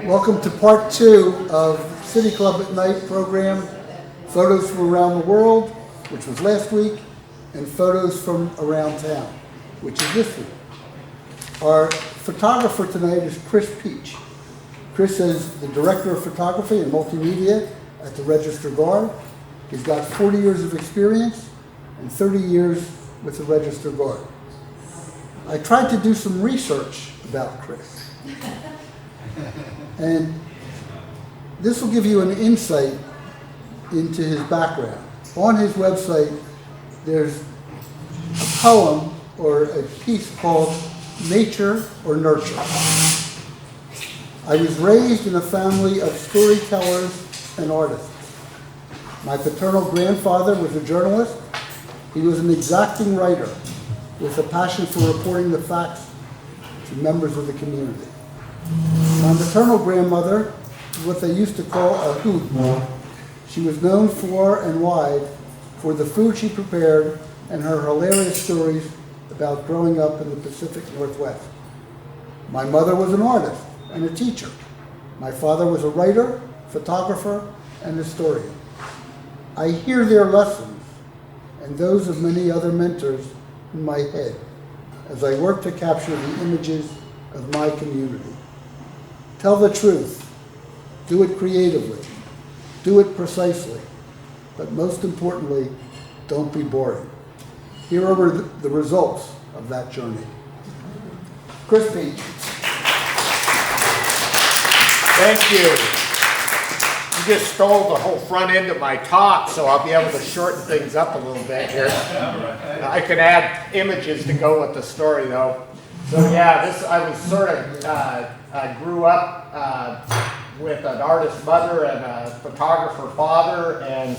Welcome to part 2 of City Club at Night program, Photos from Around the World, which was last week, and Photos from Around Town, which is this week. Our photographer tonight is Chris Pietsch. Chris is the Director of Photography and Multimedia at the Register Guard. He's got 40 years of experience and 30 years with the Register Guard. I tried to do some research about Chris. And this will give you an insight into his background. On his website, there's a poem or a piece called Nature or Nurture. I was raised in a family of storytellers and artists. My paternal grandfather was a journalist. He was an exacting writer with a passion for reporting the facts to members of the community. My maternal grandmother was what they used to call a hoot. She was known far and wide for the food she prepared and her hilarious stories about growing up in the Pacific Northwest. My mother was an artist and a teacher. My father was a writer, photographer, and historian. I hear their lessons and those of many other mentors in my head as I work to capture the images of my community. Tell the truth, do it creatively, do it precisely, but most importantly, don't be boring. Here are the results of that journey. Chris Pietsch. Thank you. You just stole the whole front end of my talk, so I'll be able to shorten things up a little bit here. I can add images to go with the story, though. So yeah, I was sort of, I grew up with an artist mother and a photographer father, and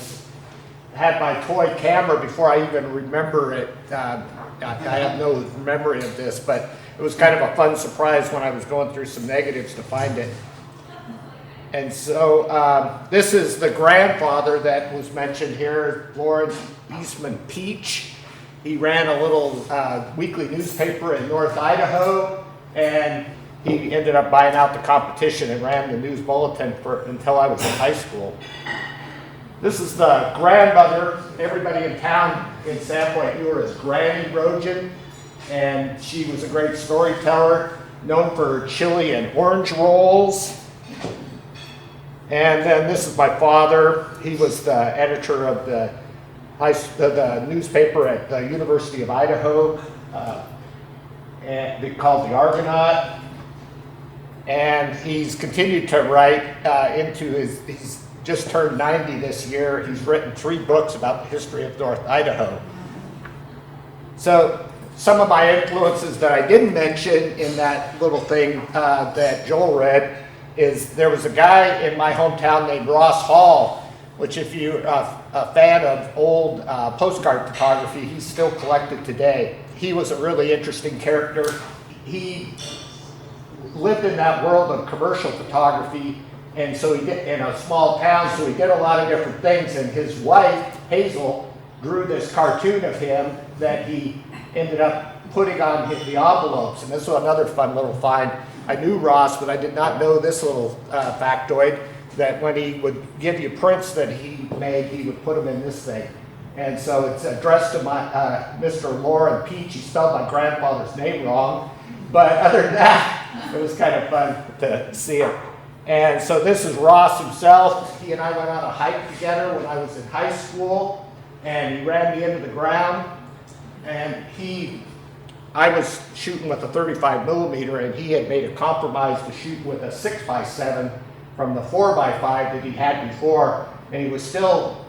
had my toy camera before I even remember it. I have no memory of this, but it was kind of a fun surprise when I was going through some negatives to find it. And so this is the grandfather that was mentioned here, Lawrence Eastman Pietsch. He ran a little weekly newspaper in North Idaho, and he ended up buying out the competition and ran the news bulletin until I was in high school. This is the grandmother. Everybody in town in Sandpoint knew her as Granny Rogen, and she was a great storyteller, known for her chili and orange rolls. And then this is my father. He was the editor of the newspaper at the University of Idaho, and called the Argonaut. And he's continued to write into he's just turned 90 this year. He's written 3 books about the history of North Idaho. So some of my influences that I didn't mention in that little thing that Joel read is there was a guy in my hometown named Ross Hall, which if you're a fan of old postcard photography, he's still collected today. He was a really interesting character. He lived in that world of commercial photography, and so he did in a small town, so he did a lot of different things, and his wife, Hazel, drew this cartoon of him that he ended up putting on the envelopes, and this was another fun little find. I knew Ross, but I did not know this little factoid, that when he would give you prints that he made, he would put them in this thing. And so it's addressed to my Mr. Lauren Pietsch. He spelled my grandfather's name wrong, but other than that, it was kind of fun to see him. And so this is Ross himself. He and I went on a hike together when I was in high school, and he ran me into the ground, and I was shooting with a 35 millimeter, and he had made a compromise to shoot with a 6x7 from the 4x5 that he had before, and he was still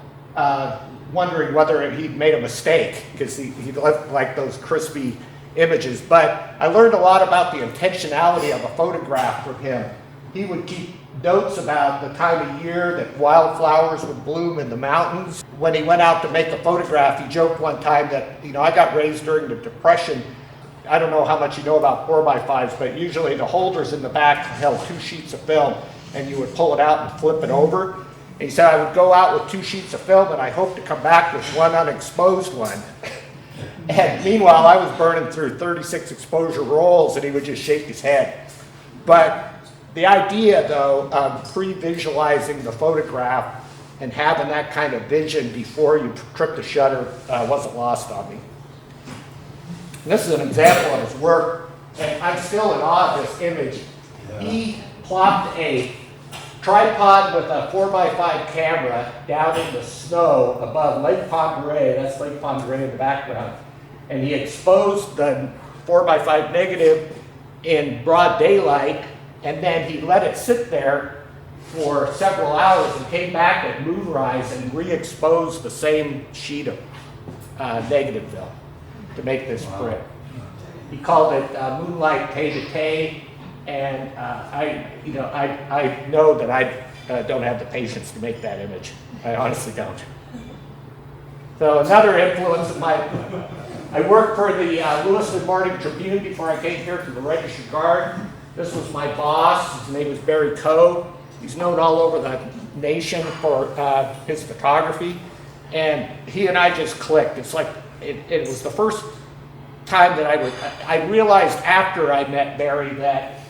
wondering whether he'd made a mistake because he left like those crispy images. But I learned a lot about the intentionality of a photograph from him. He would keep notes about the time of year that wildflowers would bloom in the mountains. When he went out to make a photograph, he joked one time that, I got raised during the Depression. I don't know how much you know about 4x5s, but usually the holders in the back held 2 sheets of film, and you would pull it out and flip it over. And he said, I would go out with 2 sheets of film, and I hope to come back with one unexposed one. And meanwhile, I was burning through 36 exposure rolls, and he would just shake his head. But the idea, though, of pre-visualizing the photograph and having that kind of vision before you trip the shutter wasn't lost on me. And this is an example of his work, and I'm still in awe of this image. He plopped a tripod with a 4x5 camera down in the snow above Lake Ponderay. That's Lake Ponderay in the background. And he exposed the 4x5 negative in broad daylight, and then he let it sit there for several hours and came back at moonrise and re-exposed the same sheet of negative film to make this print. He called it Moonlight Tay to Tay, and I know that I don't have the patience to make that image. I honestly don't. So another influence of my, I worked for the Lewiston Morning Tribune before I came here to the Register Guard. This was my boss. His name was Barry Coe. He's known all over the nation for his photography, and he and I just clicked. It's like it was the first time that I realized after I met Barry that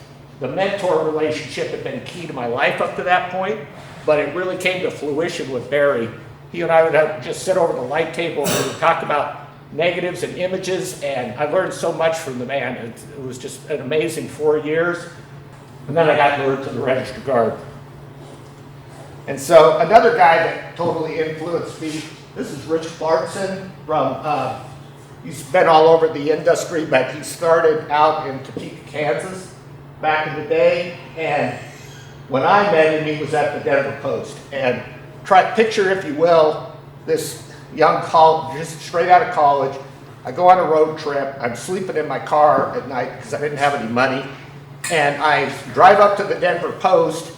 the mentor relationship had been key to my life up to that point, but it really came to fruition with Barry. He and I would just sit over the light table and we'd talk about negatives and images, and I learned so much from the man. It was just an amazing 4 years, and then I got lured to the Register Guard. And so another guy that totally influenced me, this is Rich Clarkson from, he's been all over the industry, but he started out in Topeka, Kansas back in the day. And when I met him, he was at the Denver Post. And picture, if you will, this young college, just straight out of college. I go on a road trip. I'm sleeping in my car at night because I didn't have any money. And I drive up to the Denver Post,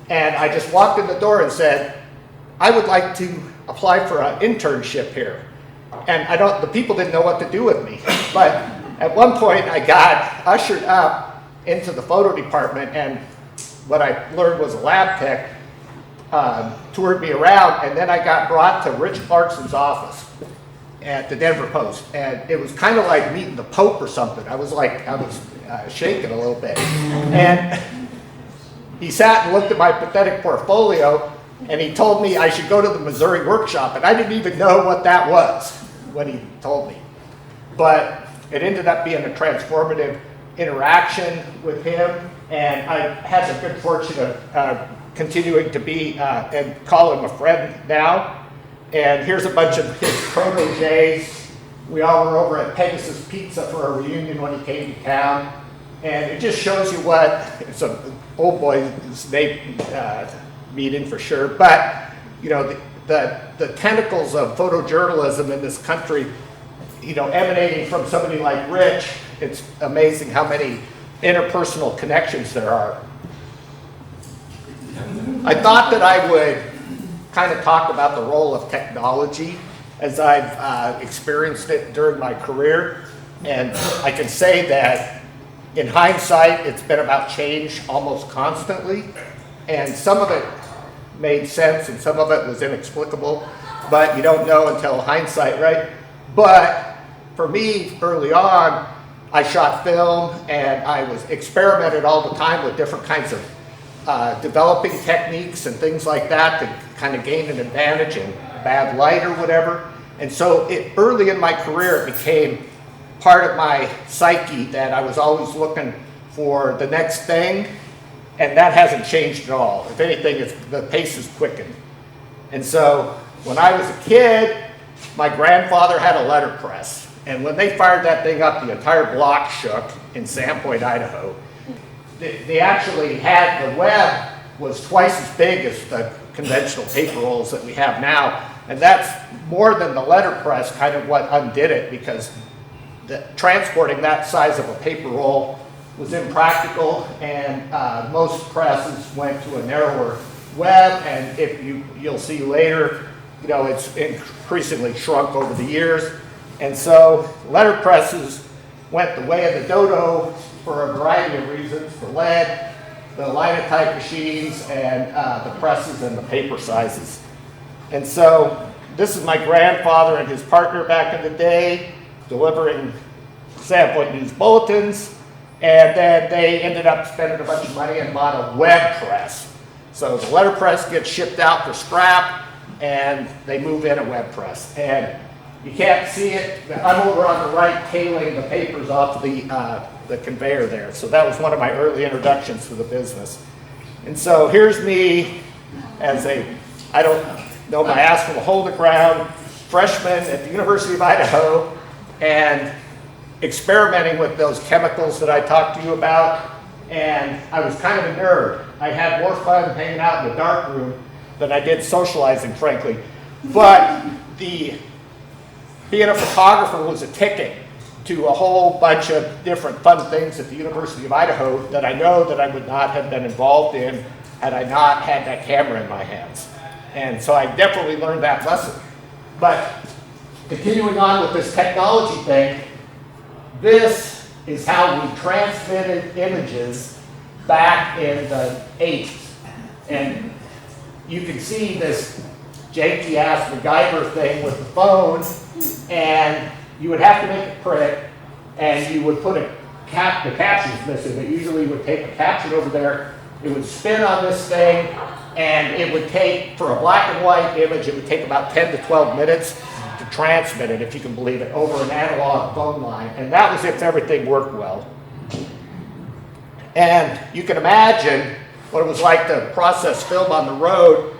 and I just walked in the door and said, I would like to apply for an internship here. And the people didn't know what to do with me. But at one point I got ushered up into the photo department, and what I learned was a lab tech toured me around, and then I got brought to Rich Clarkson's office at the Denver Post. And it was kind of like meeting the Pope or something. I was shaking a little bit. And he sat and looked at my pathetic portfolio, and he told me I should go to the Missouri workshop, and I didn't even know what that was when he told me. But it ended up being a transformative interaction with him, and I had the good fortune of continuing to be and call him a friend now. And here's a bunch of his proteges. We all were over at Pegasus Pizza for a reunion when he came to town, and it just shows you what it's a old boys meeting for sure. But you know, the tentacles of photojournalism in this country, you know, emanating from somebody like Rich, it's amazing how many interpersonal connections there are. I thought that I would kind of talk about the role of technology as I've experienced it during my career. And I can say that in hindsight, it's been about change almost constantly. And some of it made sense and some of it was inexplicable, but you don't know until hindsight, right? But for me, early on, I shot film and I was experimented all the time with different kinds of developing techniques and things like that to kind of gain an advantage in bad light or whatever. And so early in my career, it became part of my psyche that I was always looking for the next thing, and that hasn't changed at all. If anything, the pace has quickened. And so when I was a kid, my grandfather had a letterpress, and when they fired that thing up, the entire block shook in Sandpoint, Idaho. They actually had, the web was twice as big as the conventional paper rolls that we have now, and that's more than the letterpress kind of what undid it, because transporting that size of a paper roll was impractical, and most presses went to a narrower web, and if you'll see later, you know, it's increasingly shrunk over the years. And so letterpresses went the way of the dodo for a variety of reasons: the lead, the linotype machines, and the presses and the paper sizes. And so this is my grandfather and his partner back in the day delivering Sandpoint News bulletins. And then they ended up spending a bunch of money and bought a web press. So the letterpress gets shipped out for scrap, and they move in a web press. And you can't see it. I'm over on the right tailing the papers off the conveyor there. So that was one of my early introductions to the business. And so here's me as I don't know my ass from a hole in the ground, freshman at the University of Idaho, and experimenting with those chemicals that I talked to you about. And I was kind of a nerd. I had more fun hanging out in the dark room than I did socializing, frankly. But being a photographer was a ticket to a whole bunch of different fun things at the University of Idaho that I know that I would not have been involved in had I not had that camera in my hands. And so I definitely learned that lesson. But continuing on with this technology thing, this is how we transmitted images back in the 80s. And you can see this janky ass MacGyver thing with the phone, and you would have to make a print, and you would put the caption's missing, but usually you would take a caption over there, it would spin on this thing, and it would take, for a black and white image, it would take about 10 to 12 minutes to transmit it, if you can believe it, over an analog phone line. And that was if everything worked well. And you can imagine what it was like to process film on the road.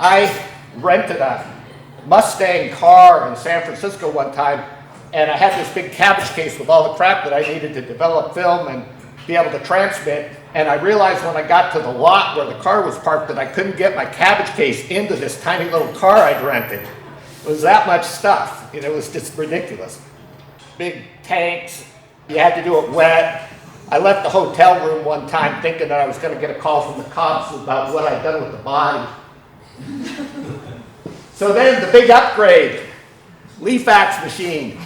I rented a Mustang car in San Francisco one time, and I had this big cabbage case with all the crap that I needed to develop film and be able to transmit. And I realized when I got to the lot where the car was parked that I couldn't get my cabbage case into this tiny little car I'd rented. It was that much stuff. It was just ridiculous. Big tanks, you had to do it wet. I left the hotel room one time thinking that I was going to get a call from the cops about what I'd done with the body. So then the big upgrade, Leafax machine,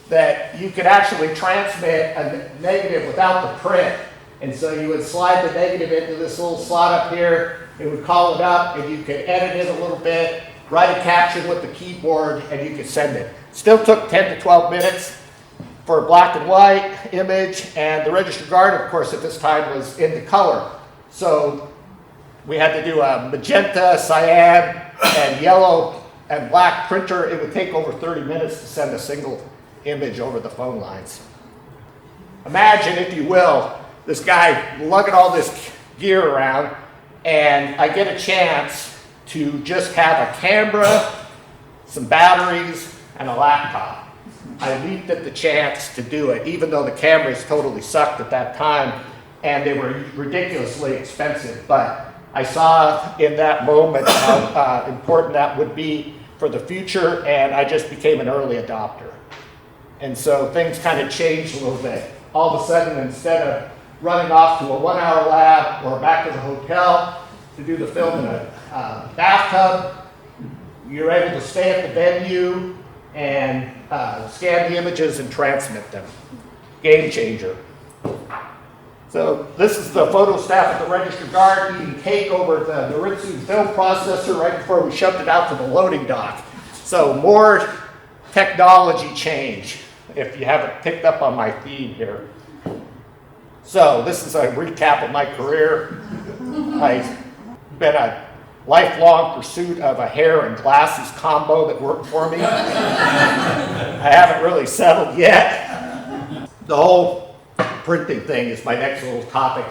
that you could actually transmit a negative without the print. And so you would slide the negative into this little slot up here, it would call it up, and you could edit it a little bit, write a caption with the keyboard, and you could send it. Still took 10 to 12 minutes for a black and white image, and the Register Guard, of course, at this time was in the color. So we had to do a magenta, cyan, and yellow and black printer. It would take over 30 minutes to send a single image over the phone lines. Imagine, if you will, this guy lugging all this gear around, and I get a chance to just have a camera, some batteries, and a laptop. I leaped at the chance to do it, even though the cameras totally sucked at that time, and they were ridiculously expensive. But I saw in that moment how important that would be for the future, and I just became an early adopter. And so things kind of changed a little bit. All of a sudden, instead of running off to a 1-hour lab or back to the hotel to do the film in a bathtub, you're able to stay at the venue and scan the images and transmit them. Game changer. So this is the photo staff at the Register Guard eating cake over the Noritsu film processor right before we shoved it out to the loading dock. So more technology change, if you haven't picked up on my theme here. So this is a recap of my career. I've been a lifelong pursuit of a hair and glasses combo that worked for me. I haven't really settled yet. The whole printing thing is my next little topic,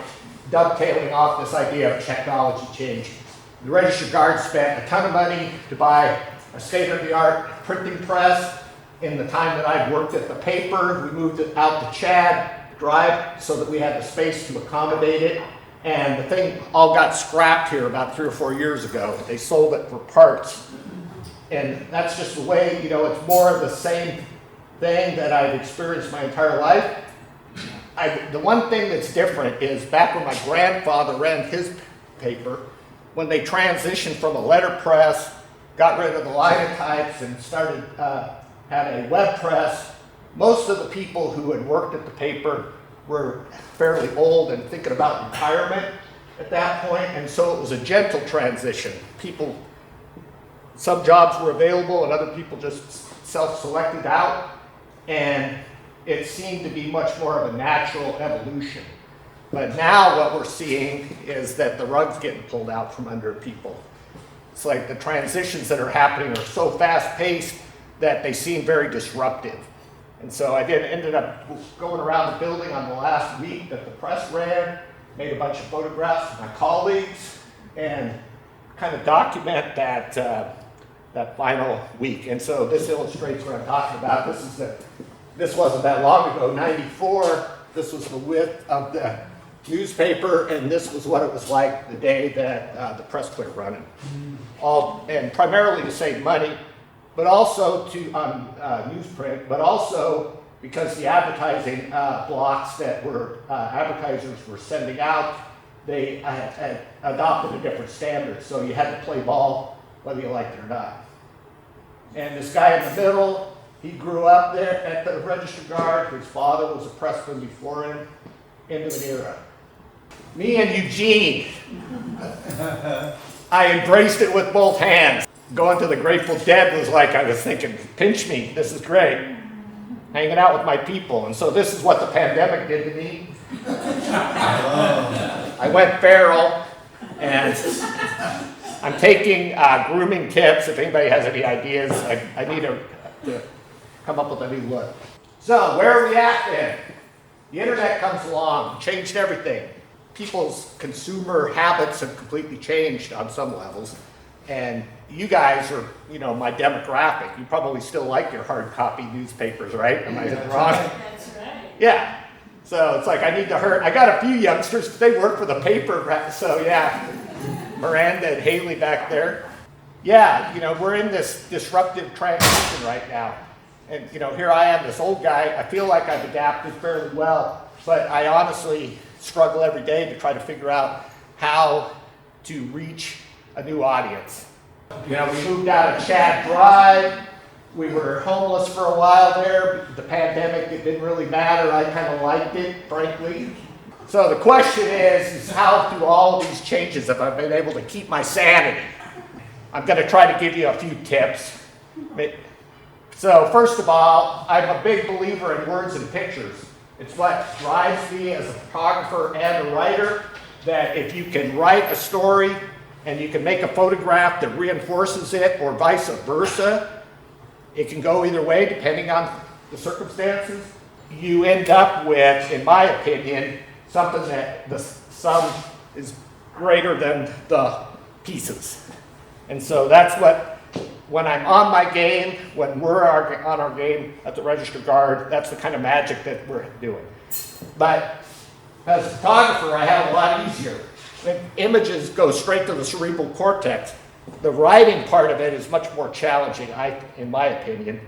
dovetailing off this idea of technology change. The Register Guard spent a ton of money to buy a state-of-the-art printing press. In the time that I'd worked at the paper, we moved it out to Chad Drive so that we had the space to accommodate it. And the thing all got scrapped here about 3 or 4 years ago. They sold it for parts. And that's just the way, it's more of the same thing that I've experienced my entire life. The one thing that's different is back when my grandfather ran his paper, when they transitioned from a letterpress, got rid of the linotypes and started, had a web press, most of the people who had worked at the paper were fairly old and thinking about retirement at that point, and so it was a gentle transition. Some jobs were available and other people just self-selected out, and it seemed to be much more of a natural evolution. But now what we're seeing is that the rug's getting pulled out from under people. It's like the transitions that are happening are so fast-paced that they seem very disruptive. And so I ended up going around the building on the last week that the press ran, made a bunch of photographs of my colleagues, and kind of document that, that final week. And so this illustrates what I'm talking about. This wasn't that long ago, 94. This was the width of the newspaper, and this was what it was like the day that the press quit running. And primarily to save money, but also to newsprint, but also because the advertising blocks that advertisers were sending out, they had adopted a different standard. So you had to play ball whether you liked it or not. And this guy in the middle, he grew up there at the Register Guard. His father was a pressman before him, into an era. Me and Eugene, I embraced it with both hands. Going to the Grateful Dead was like, I was thinking, pinch me, this is great. Hanging out with my people. And so this is what the pandemic did to me. I went feral, and I'm taking grooming tips. If anybody has any ideas, I need to come up with a new look. So where are we at then? The internet comes along, changed everything. People's consumer habits have completely changed on some levels. And you guys are, my demographic. You probably still like your hard copy newspapers, right? Am I wrong? That's right. Yeah. So it's like I got a few youngsters, but they work for the paper. So yeah, Miranda and Haley back there. Yeah, we're in this disruptive transition right now. And here I am, this old guy. I feel like I've adapted fairly well, but I honestly struggle every day to try to figure out how to reach a new audience. We moved out of Chad Drive. We were homeless for a while there. The pandemic, it didn't really matter. I kind of liked it, frankly. So the question is how through all of these changes have I been able to keep my sanity? I'm going to try to give you a few tips. So first of all, I'm a big believer in words and pictures. It's what drives me as a photographer and a writer, that if you can write a story and you can make a photograph that reinforces it, or vice versa, it can go either way depending on the circumstances. You end up with, in my opinion, something that the sum is greater than the pieces. And so that's what, when I'm on my game, when we're on our game at the Register Guard, that's the kind of magic that we're doing. But as a photographer, I have a lot easier. When images go straight to the cerebral cortex, the writing part of it is much more challenging, in my opinion.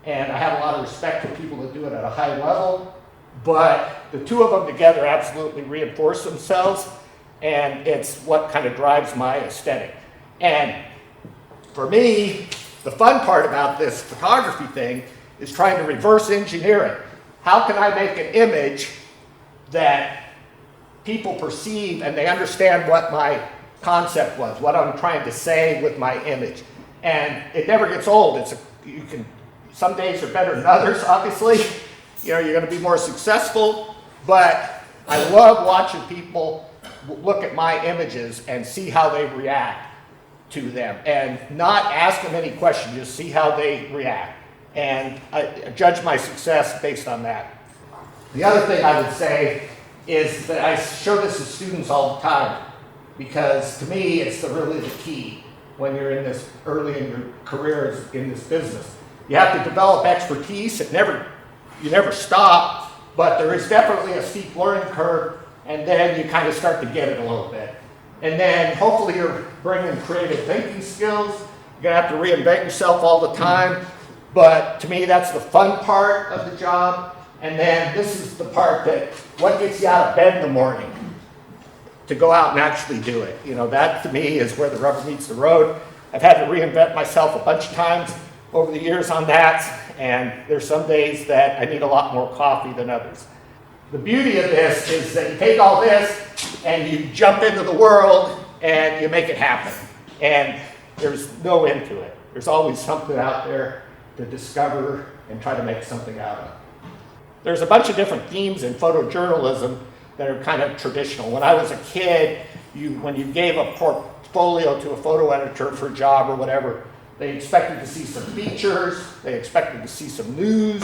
And I have a lot of respect for people that do it at a high level, but the two of them together absolutely reinforce themselves, and it's what kind of drives my aesthetic. And for me, the fun part about this photography thing is trying to reverse engineer it. How can I make an image that people perceive and they understand what my concept was, what I'm trying to say with my image? And it never gets old. Some days are better than others, obviously. You're going to be more successful, but I love watching people look at my images and see how they react to them, and not ask them any questions, just see how they react. And I judge my success based on that. The other thing I would say is that I show this to students all the time, because to me it's really the key when you're in this early in your career in this business. You have to develop expertise. You never stop, but there is definitely a steep learning curve, and then you kind of start to get it a little bit. And then hopefully you're bringing creative thinking skills. You're gonna have to reinvent yourself all the time, but to me that's the fun part of the job. And then this is the part that, what gets you out of bed in the morning to go out and actually do it. That to me is where the rubber meets the road. I've had to reinvent myself a bunch of times over the years on that, and there's some days that I need a lot more coffee than others. The beauty of this is that you take all this and you jump into the world and you make it happen. And there's no end to it. There's always something out there to discover and try to make something out of. there's a bunch of different themes in photojournalism that are kind of traditional. When I was a kid, when you gave a portfolio to a photo editor for a job or whatever, they expected to see some features, they expected to see some news,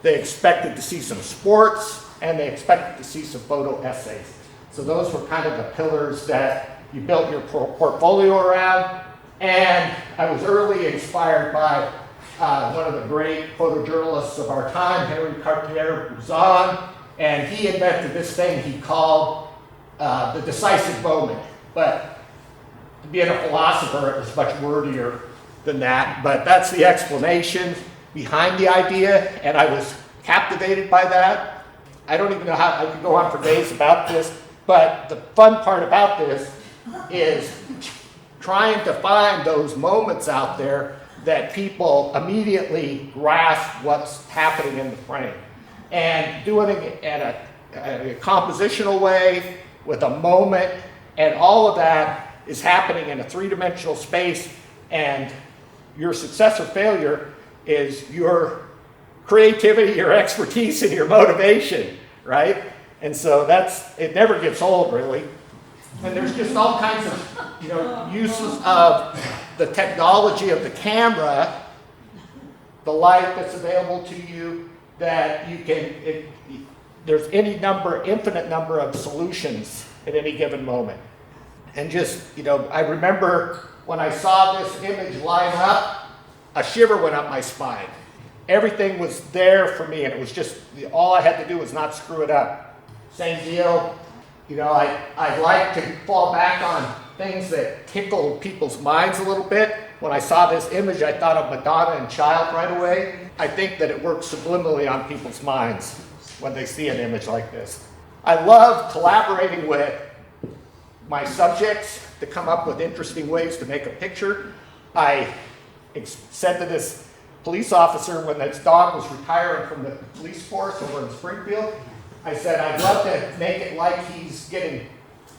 they expected to see some sports, and they expected to see some photo essays. So those were kind of the pillars that you built your portfolio around. And I was early inspired by one of the great photojournalists of our time, Henry Cartier-Bresson, and he invented this thing he called the decisive moment. But being a philosopher, it was much wordier than that, but that's the explanation behind the idea, and I was captivated by that. I don't even know how, I could go on for days about this, but the fun part about this is trying to find those moments out there that people immediately grasp what's happening in the frame. And doing it in a compositional way, with a moment, and all of that is happening in a three-dimensional space, and your success or failure is your creativity, your expertise, and your motivation, right? And so it never gets old, really. And there's just all kinds of, uses of the technology of the camera, the light that's available to you, that you can, there's infinite number of solutions at any given moment. And just, I remember when I saw this image line up, a shiver went up my spine. Everything was there for me, and it was just, all I had to do was not screw it up. Same deal, I like to fall back on things that tickle people's minds a little bit. When I saw this image, I thought of Madonna and Child right away. I think that it works subliminally on people's minds when they see an image like this. I love collaborating with my subjects to come up with interesting ways to make a picture. I said to this police officer when this dog was retiring from the police force over in Springfield, I said, I'd love to make it like he's going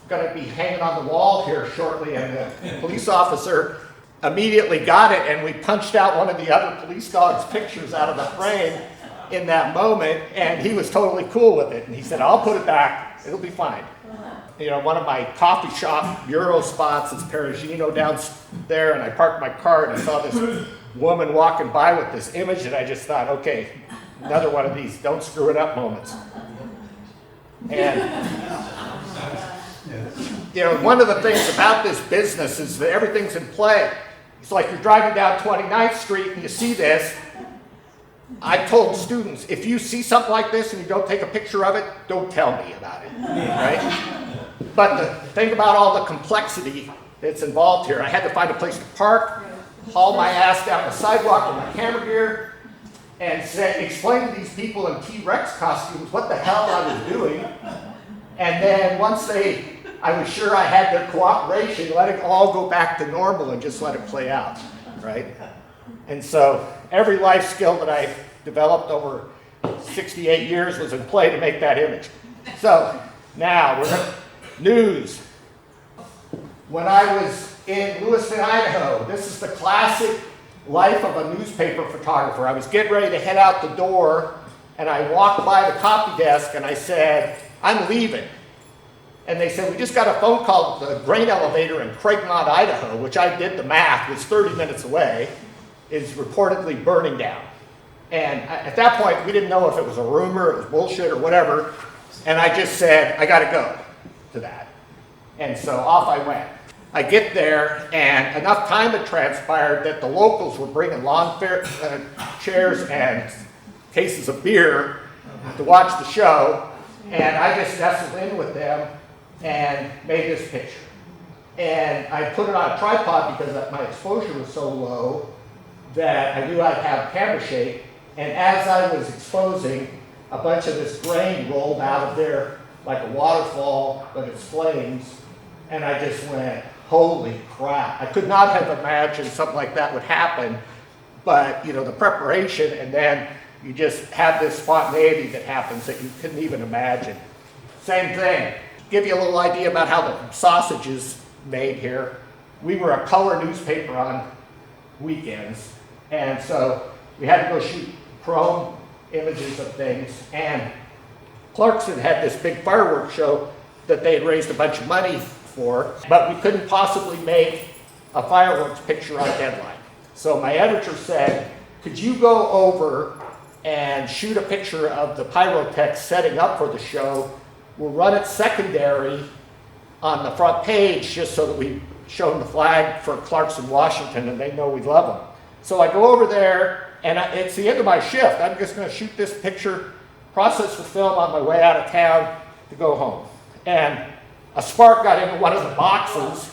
to be hanging on the wall here shortly. And the police officer immediately got it, and we punched out one of the other police dog's pictures out of the frame in that moment, and he was totally cool with it. And he said, I'll put it back, it'll be fine. One of my coffee shop bureau spots is Perugino down there, and I parked my car and I saw this woman walking by with this image, and I just thought, okay, another one of these don't screw it up moments. And one of the things about this business is that everything's in play. It's like you're driving down 29th Street and you see this. I told students, if you see something like this and you don't take a picture of it, don't tell me about it, right? But the thing about all the complexity that's involved here, I had to find a place to park, haul my ass down the sidewalk with my camera gear, and explain to these people in T-Rex costumes what the hell I was doing. And then once I was sure I had their cooperation, let it all go back to normal and just let it play out, right? And so every life skill that I developed over 68 years was in play to make that image. So now news. When I was in Lewiston, Idaho, this is the classic life of a newspaper photographer. I was getting ready to head out the door, and I walked by the copy desk and I said, I'm leaving. And they said, we just got a phone call. The grain elevator in Craigmont, Idaho, which I did the math, was 30 minutes away, is reportedly burning down. And at that point, we didn't know if it was a rumor, it was bullshit, or whatever. And I just said, I got to go to that. And so off I went. I get there, and enough time had transpired that the locals were bringing lawn chairs and cases of beer to watch the show. And I just nestled in with them and made this picture. And I put it on a tripod because my exposure was so low that I knew I'd have camera shake. And as I was exposing, a bunch of this grain rolled out of there like a waterfall, but it's flames. And I just went, holy crap. I could not have imagined something like that would happen. But, the preparation, and then you just have this spontaneity that happens that you couldn't even imagine. Same thing. Give you a little idea about how the sausage is made here. We were a color newspaper on weekends, and so we had to go shoot chrome images of things. And Clarkson had this big fireworks show that they had raised a bunch of money for, but we couldn't possibly make a fireworks picture on deadline. So my editor said, could you go over and shoot a picture of the pyrotechs setting up for the show? We'll run it secondary on the front page just so that we show them the flag for Clarkson, Washington, and they know we love them. So I go over there, and it's the end of my shift. I'm just going to shoot this picture, process the film on my way out of town to go home. And a spark got into one of the boxes,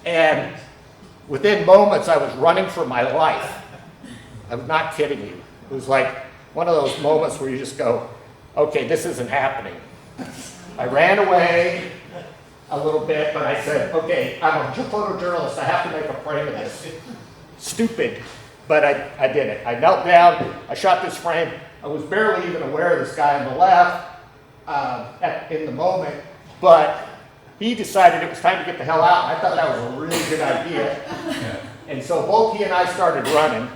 and within moments I was running for my life. I'm not kidding you. It was like one of those moments where you just go, okay, this isn't happening. I ran away a little bit, but I said, okay, I'm a photojournalist. I have to make a frame of this. Stupid, but I did it. I knelt down, I shot this frame. I was barely even aware of this guy on the left in the moment, but he decided it was time to get the hell out. I thought that was a really good idea. And so both he and I started running.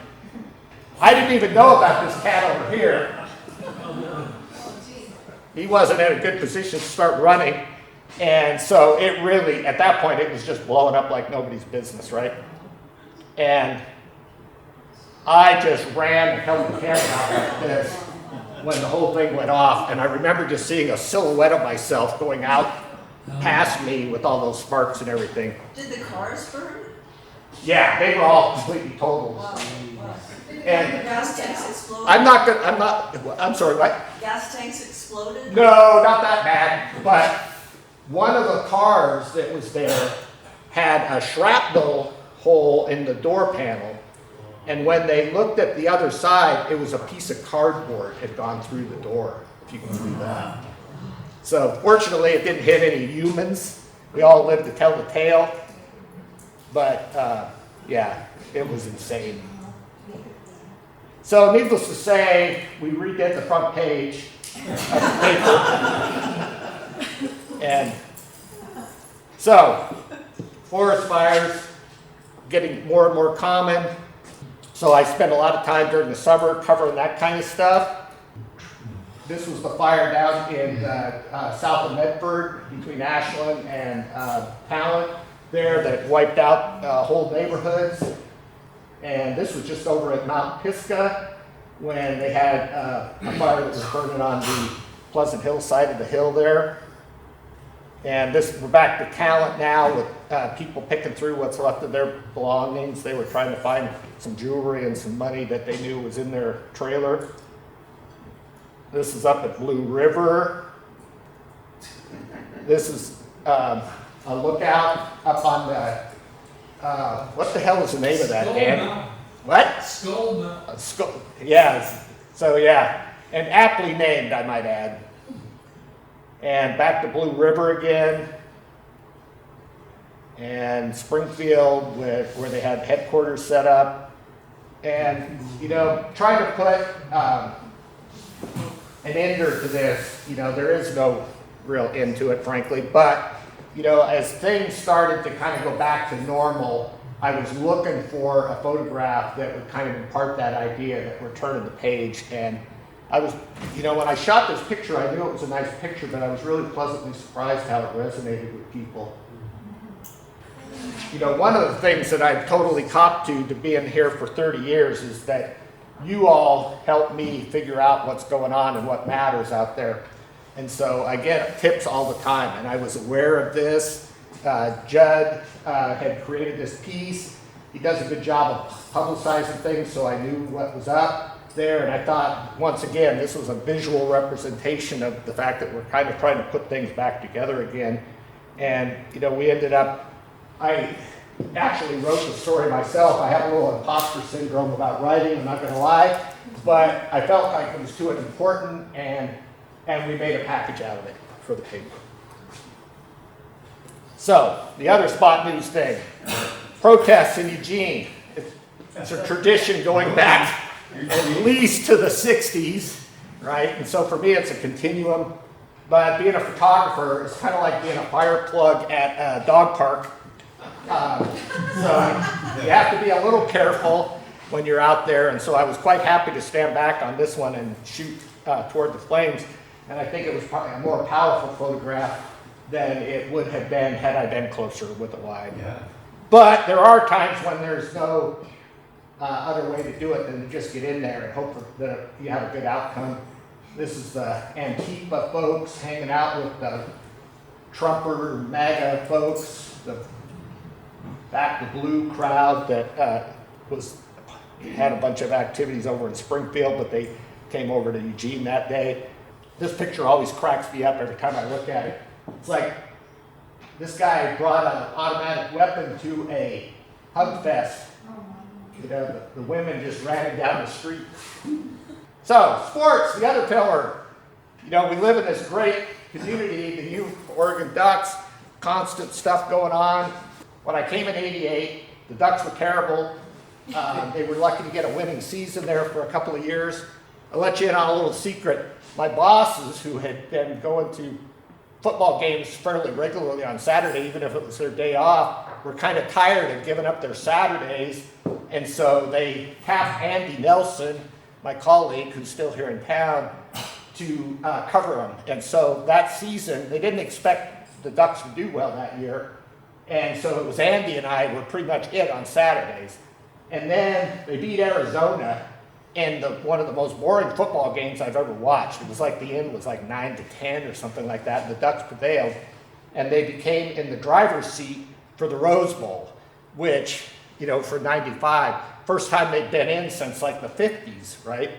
I didn't even know about this cat over here. He wasn't in a good position to start running. And so it really, at that point, it was just blowing up like nobody's business, right? And I just ran and held the camera out like this when the whole thing went off. And I remember just seeing a silhouette of myself going out past me with all those sparks and everything. Did the cars burn? Yeah, they were all completely totaled. Wow. And gas tanks exploded? I'm sorry, what? Gas tanks exploded? No, not that bad. But one of the cars that was there had a shrapnel hole in the door panel. And when they looked at the other side, it was a piece of cardboard had gone through the door, if you can believe that. So fortunately, it didn't hit any humans. We all lived to tell the tale. But yeah, it was insane. So needless to say, we redid the front page of the paper. And so, forest fires getting more and more common. So I spent a lot of time during the summer covering that kind of stuff. This was the fire down in south of Medford between Ashland and Talent there that wiped out whole neighborhoods. And this was just over at Mount Pisgah when they had a fire that was burning on the Pleasant Hill side of the hill there. And we're back to Talent now with people picking through what's left of their belongings. They were trying to find some jewelry and some money that they knew was in their trailer. This is up at Blue River. This is a lookout up on the, what the hell is the name of that, Dan? What? Skull Mountain. Skull, yeah, so yeah, and aptly named, I might add. And back to Blue River again. And Springfield where they had headquarters set up. And, you know, trying to put an ender to this, you know, there is no real end to it, frankly. But, you know, as things started to kind of go back to normal, I was looking for a photograph that would kind of impart that idea that we're turning the page. And I was, you know, when I shot this picture, I knew it was a nice picture, but I was really pleasantly surprised how it resonated with people. You know, one of the things that I've totally copped to being here for 30 years is that you all help me figure out what's going on and what matters out there. And so I get tips all the time, and I was aware of this. Judd had created this piece. He does a good job of publicizing things, so I knew what was up there, and I thought, once again, this was a visual representation of the fact that we're kind of trying to put things back together again. And, you know, we ended up, I actually wrote the story myself. I have a little imposter syndrome about writing, I'm not going to lie, but I felt like it was too important, and we made a package out of it for the paper. So, the other spot news thing, protests in Eugene. It's a tradition going back at least to the 60s, right? And so for me, it's a continuum. But being a photographer is kind of like being a fire plug at a dog park. So you have to be a little careful. when you're out there. And so I was quite happy to stand back on this one and shoot toward the flames. And I think it was probably a more powerful photograph than it would have been had I been closer with a wide. Yeah. But there are times when there's no other way to do it than to just get in there and hope that you have a good outcome. This is the Antifa folks hanging out with the Trumper, MAGA folks, the Back the Blue crowd that had a bunch of activities over in Springfield, but they came over to Eugene that day. This picture always cracks me up every time I look at it. It's like this guy brought an automatic weapon to a hug fest. You know, the women just ran him down the street. So, sports, the other pillar. You know, we live in this great community, the youth, Oregon Ducks, constant stuff going on. When I came in '88, the Ducks were terrible. They were lucky to get a winning season there for a couple of years. I'll let you in on a little secret. My bosses, who had been going to football games fairly regularly on Saturday, even if it was their day off, were kind of tired of giving up their Saturdays. And so they tapped Andy Nelson, my colleague, who's still here in town, to cover them. And so that season, they didn't expect the Ducks to do well that year. And so it was Andy and I were pretty much it on Saturdays. And then they beat Arizona in one of the most boring football games I've ever watched. It was like the end was like 9-10 or something like that, and the Ducks prevailed. And they became in the driver's seat for the Rose Bowl, which, you know, for '95, first time they'd been in since like the 50s, right?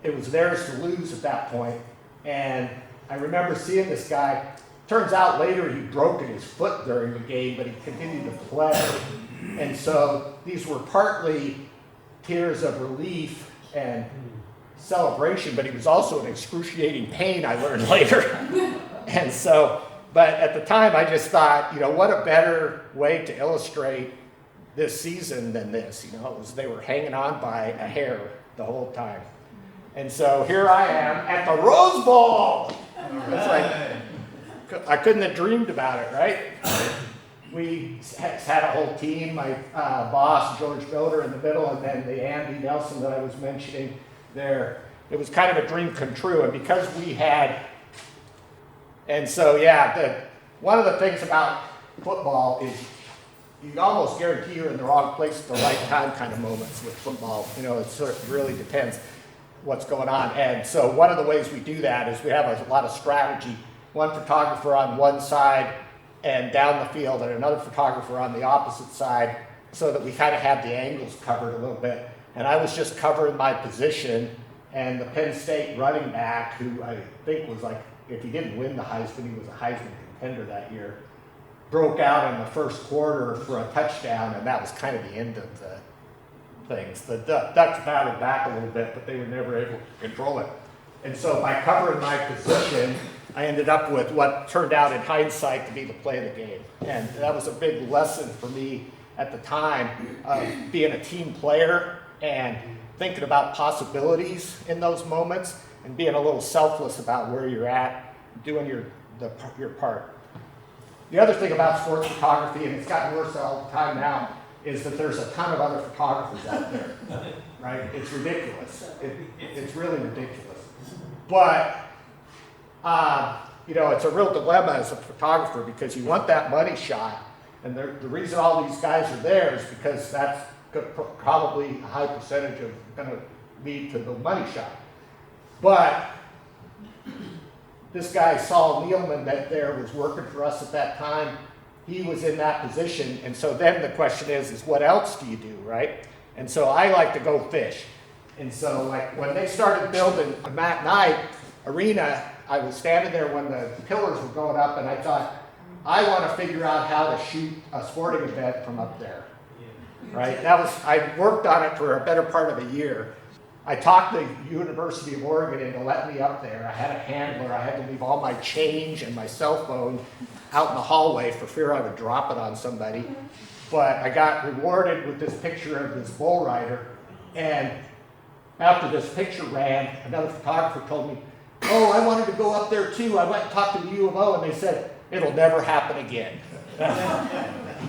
It was theirs to lose at that point. And I remember seeing this guy. Turns out later he'd broken his foot during the game, but he continued to play. And so these were partly tears of relief and celebration, but he was also in excruciating pain, I learned later. And so, but at the time I just thought, you know, what a better way to illustrate this season than this. You know, it was, they were hanging on by a hair the whole time. And so here I am at the Rose Bowl. It's like, I couldn't have dreamed about it, right? We had a whole team, my boss, George Miller, in the middle, and then the Andy Nelson that I was mentioning there. It was kind of a dream come true, and because we had, and so yeah, one of the things about football is you almost guarantee you're in the wrong place at the right time kind of moments with football. You know, it sort of really depends what's going on. And so one of the ways we do that is we have a lot of strategy. One photographer on one side and down the field, and another photographer on the opposite side, so that we kind of have the angles covered a little bit. And I was just covering my position, and the Penn State running back, who I think was like, if he didn't win the Heisman, he was a Heisman contender that year, broke out in the first quarter for a touchdown, and that was kind of the end of the things. The Ducks battled back a little bit, but they were never able to control it. And so by covering my position, I ended up with what turned out in hindsight to be the play of the game. And that was a big lesson for me at the time of being a team player and thinking about possibilities in those moments and being a little selfless about where you're at, doing your part. The other thing about sports photography, and it's gotten worse all the time now, is that there's a ton of other photographers out there, right? It's ridiculous. It's really ridiculous. But you know, it's a real dilemma as a photographer because you want that money shot, and the reason all these guys are there is because that's probably a high percentage of going to lead to the money shot. But this guy, Saul Nealman, that there was working for us at that time, he was in that position, and so then the question is what else do you do, right? And so I like to go fish. And so like when they started building the Matt Knight Arena, I was standing there when the pillars were going up, and I thought, I want to figure out how to shoot a sporting event from up there, right? I worked on it for a better part of a year. I talked the University of Oregon into letting me up there. I had a handler. I had to leave all my change and my cell phone out in the hallway for fear I would drop it on somebody. But I got rewarded with this picture of this bull rider. And after this picture ran, another photographer told me, oh, I wanted to go up there too. I went and talked to the U of O, and they said, it'll never happen again.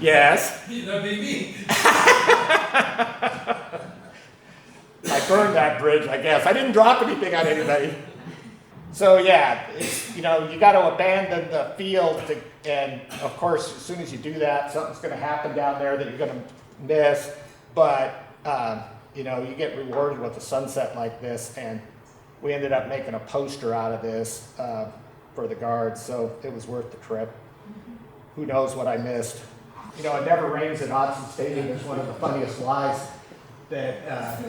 Yes? That'd be me. burned that bridge, I guess. I didn't drop anything on anybody. So yeah, it's, you know, you got to abandon the field, and of course, as soon as you do that, something's going to happen down there that you're going to miss. But you know, you get rewarded with a sunset like this, and we ended up making a poster out of this for the guards, so it was worth the trip. Who knows what I missed? You know, it never rains at Autzen Stadium is one of the funniest lies that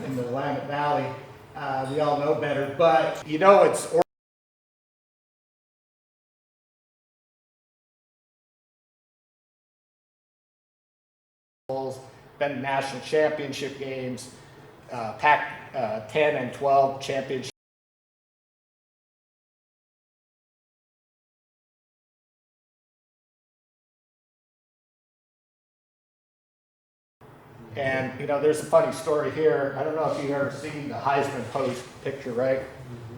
in the Willamette Valley. We all know better, but you know, it's been national championship games, Pac 10 and 12 championship. And you know, there's a funny story here. I don't know if you've ever seen the Heisman Post picture, right?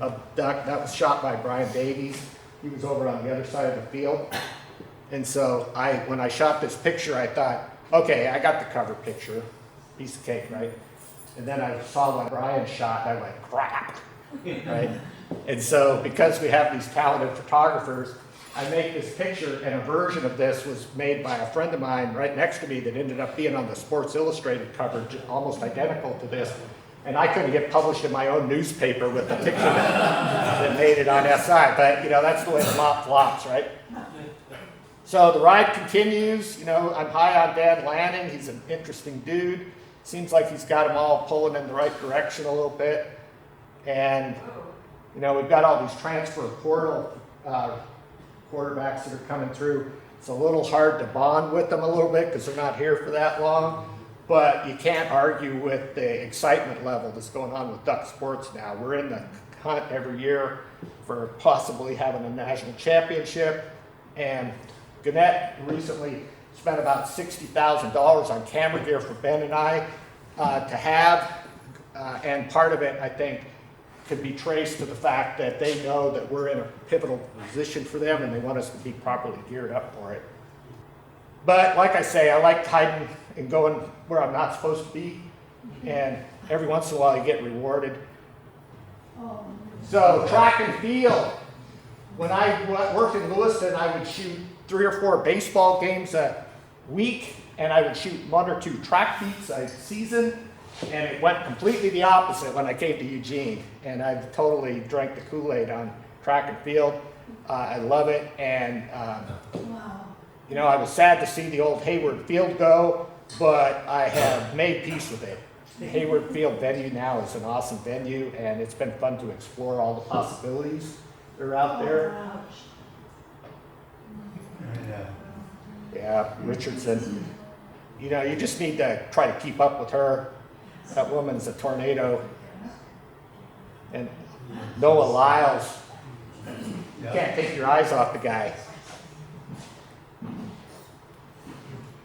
Of Duck. That was shot by Brian Davies. He was over on the other side of the field. And so when I shot this picture, I thought, okay, I got the cover picture, piece of cake, right? And then I saw when Brian shot, and I went, crap, right? And so because we have these talented photographers, I make this picture, and a version of this was made by a friend of mine right next to me that ended up being on the Sports Illustrated cover, almost identical to this. And I couldn't get published in my own newspaper with the picture that made it on SI. But, you know, that's the way the mop flops, right? So the ride continues. You know, I'm high on Dan Lanning. He's an interesting dude. Seems like he's got them all pulling in the right direction a little bit. And, you know, we've got all these transfer portal quarterbacks that are coming through. It's a little hard to bond with them a little bit because they're not here for that long. But you can't argue with the excitement level that's going on with Duck sports now. We're in the hunt every year for possibly having a national championship. And Gannett recently spent about $60,000 on camera gear for Ben and I to have. And part of it, I think, could be traced to the fact that they know that we're in a pivotal position for them and they want us to be properly geared up for it. But like I say, I like hiding and going where I'm not supposed to be. And every once in a while you get rewarded. So track and field. When I worked in Lewiston, I would shoot 3 or 4 baseball games a week, and I would shoot 1 or 2 track meets a season, and it went completely the opposite when I came to Eugene, and I totally drank the Kool-Aid on track and field. I love it, and you know, I was sad to see the old Hayward Field go, but I have made peace with it. The Hayward Field venue now is an awesome venue, and it's been fun to explore all the possibilities that are out there. Yeah, Richardson. You know, you just need to try to keep up with her. That woman's a tornado. And Noah Lyles. You can't take your eyes off the guy.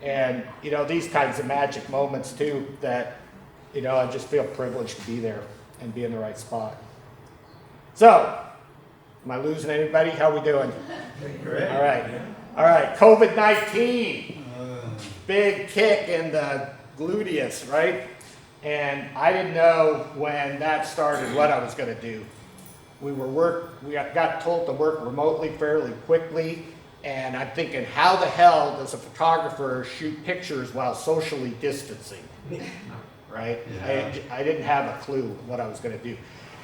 And, you know, these kinds of magic moments, too, that, you know, I just feel privileged to be there and be in the right spot. So, am I losing anybody? How are we doing? Great. All right. All right. COVID-19. Big kick in the gluteus, right? And I didn't know when that started what I was going to do. We got told to work remotely fairly quickly. And I'm thinking, how the hell does a photographer shoot pictures while socially distancing? Right? Yeah. I didn't have a clue what I was going to do.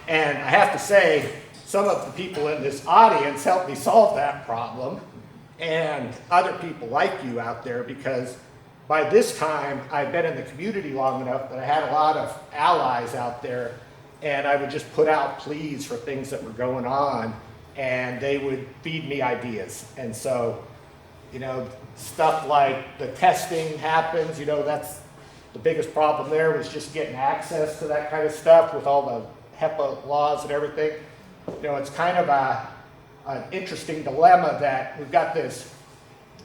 And I have to say, some of the people in this audience helped me solve that problem, and other people like you out there, because by this time I've been in the community long enough that I had a lot of allies out there, and I would just put out pleas for things that were going on, and they would feed me ideas. And so, you know, stuff like the testing happens, you know, that's the biggest problem there, was just getting access to that kind of stuff with all the HIPAA laws and everything. You know, it's kind of an interesting dilemma that we've got this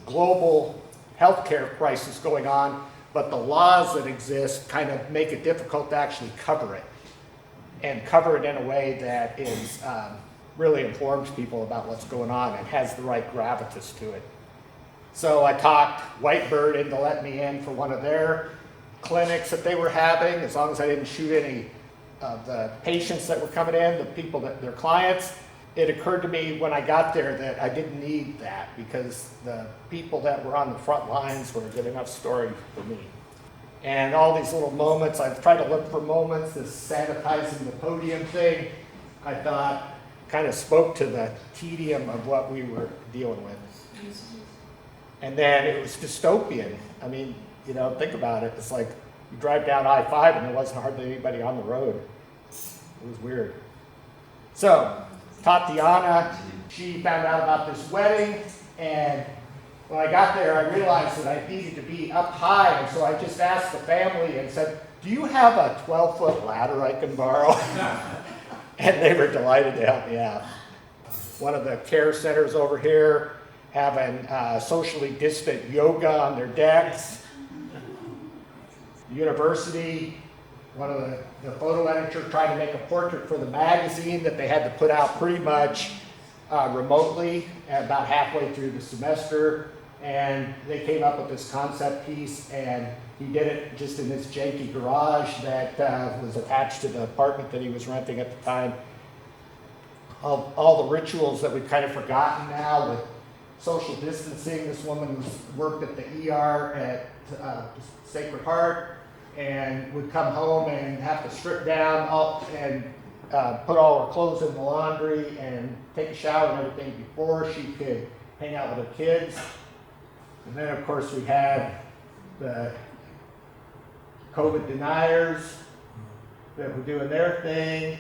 global healthcare crisis going on, but the laws that exist kind of make it difficult to actually cover it, and cover it in a way that is really informs people about what's going on and has the right gravitas to it. So I talked Whitebird into letting me in for one of their clinics that they were having, as long as I didn't shoot any the patients that were coming in, the people that their clients, it occurred to me when I got there that I didn't need that because the people that were on the front lines were a good enough story for me. And all these little moments, I've tried to look for moments, this sanitizing the podium thing, I thought kind of spoke to the tedium of what we were dealing with. And then it was dystopian. I mean, you know, think about it. It's like you drive down I-5 and there wasn't hardly anybody on the road. It was weird. So, Tatiana, she found out about this wedding, and when I got there, I realized that I needed to be up high, and so I just asked the family and said, do you have a 12-foot ladder I can borrow? And they were delighted to help me out. One of the care centers over here having socially distant yoga on their decks. University, one of the photo editor tried to make a portrait for the magazine that they had to put out pretty much remotely about halfway through the semester. And they came up with this concept piece, and he did it just in this janky garage that was attached to the apartment that he was renting at the time. All the rituals that we've kind of forgotten now with social distancing. This woman worked at the ER at Sacred Heart and would come home and have to strip down and put all her clothes in the laundry and take a shower and everything before she could hang out with her kids. And then, of course, we had the COVID deniers that were doing their thing.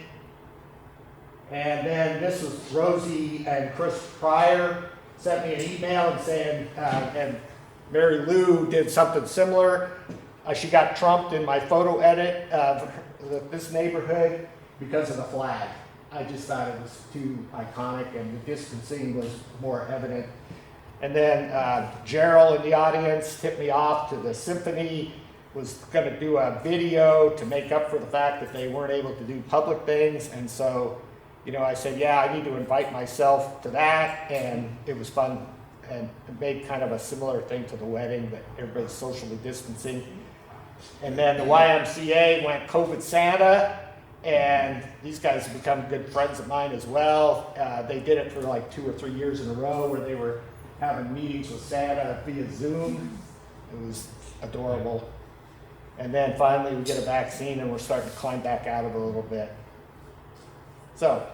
And then this was Rosie and Chris Pryor sent me an email and saying, and Mary Lou did something similar. She got trumped in my photo edit of this neighborhood because of the flag. I just thought it was too iconic and the distancing was more evident. And then Gerald in the audience tipped me off to the symphony, was going to do a video to make up for the fact that they weren't able to do public things. And so, you know, I said, yeah, I need to invite myself to that. And it was fun and made kind of a similar thing to the wedding, that everybody's socially distancing. And then the YMCA went COVID Santa, and these guys have become good friends of mine as well. They did it for like 2 or 3 years in a row where they were having meetings with Santa via Zoom. It was adorable. And then finally we get a vaccine and we're starting to climb back out of it a little bit. So,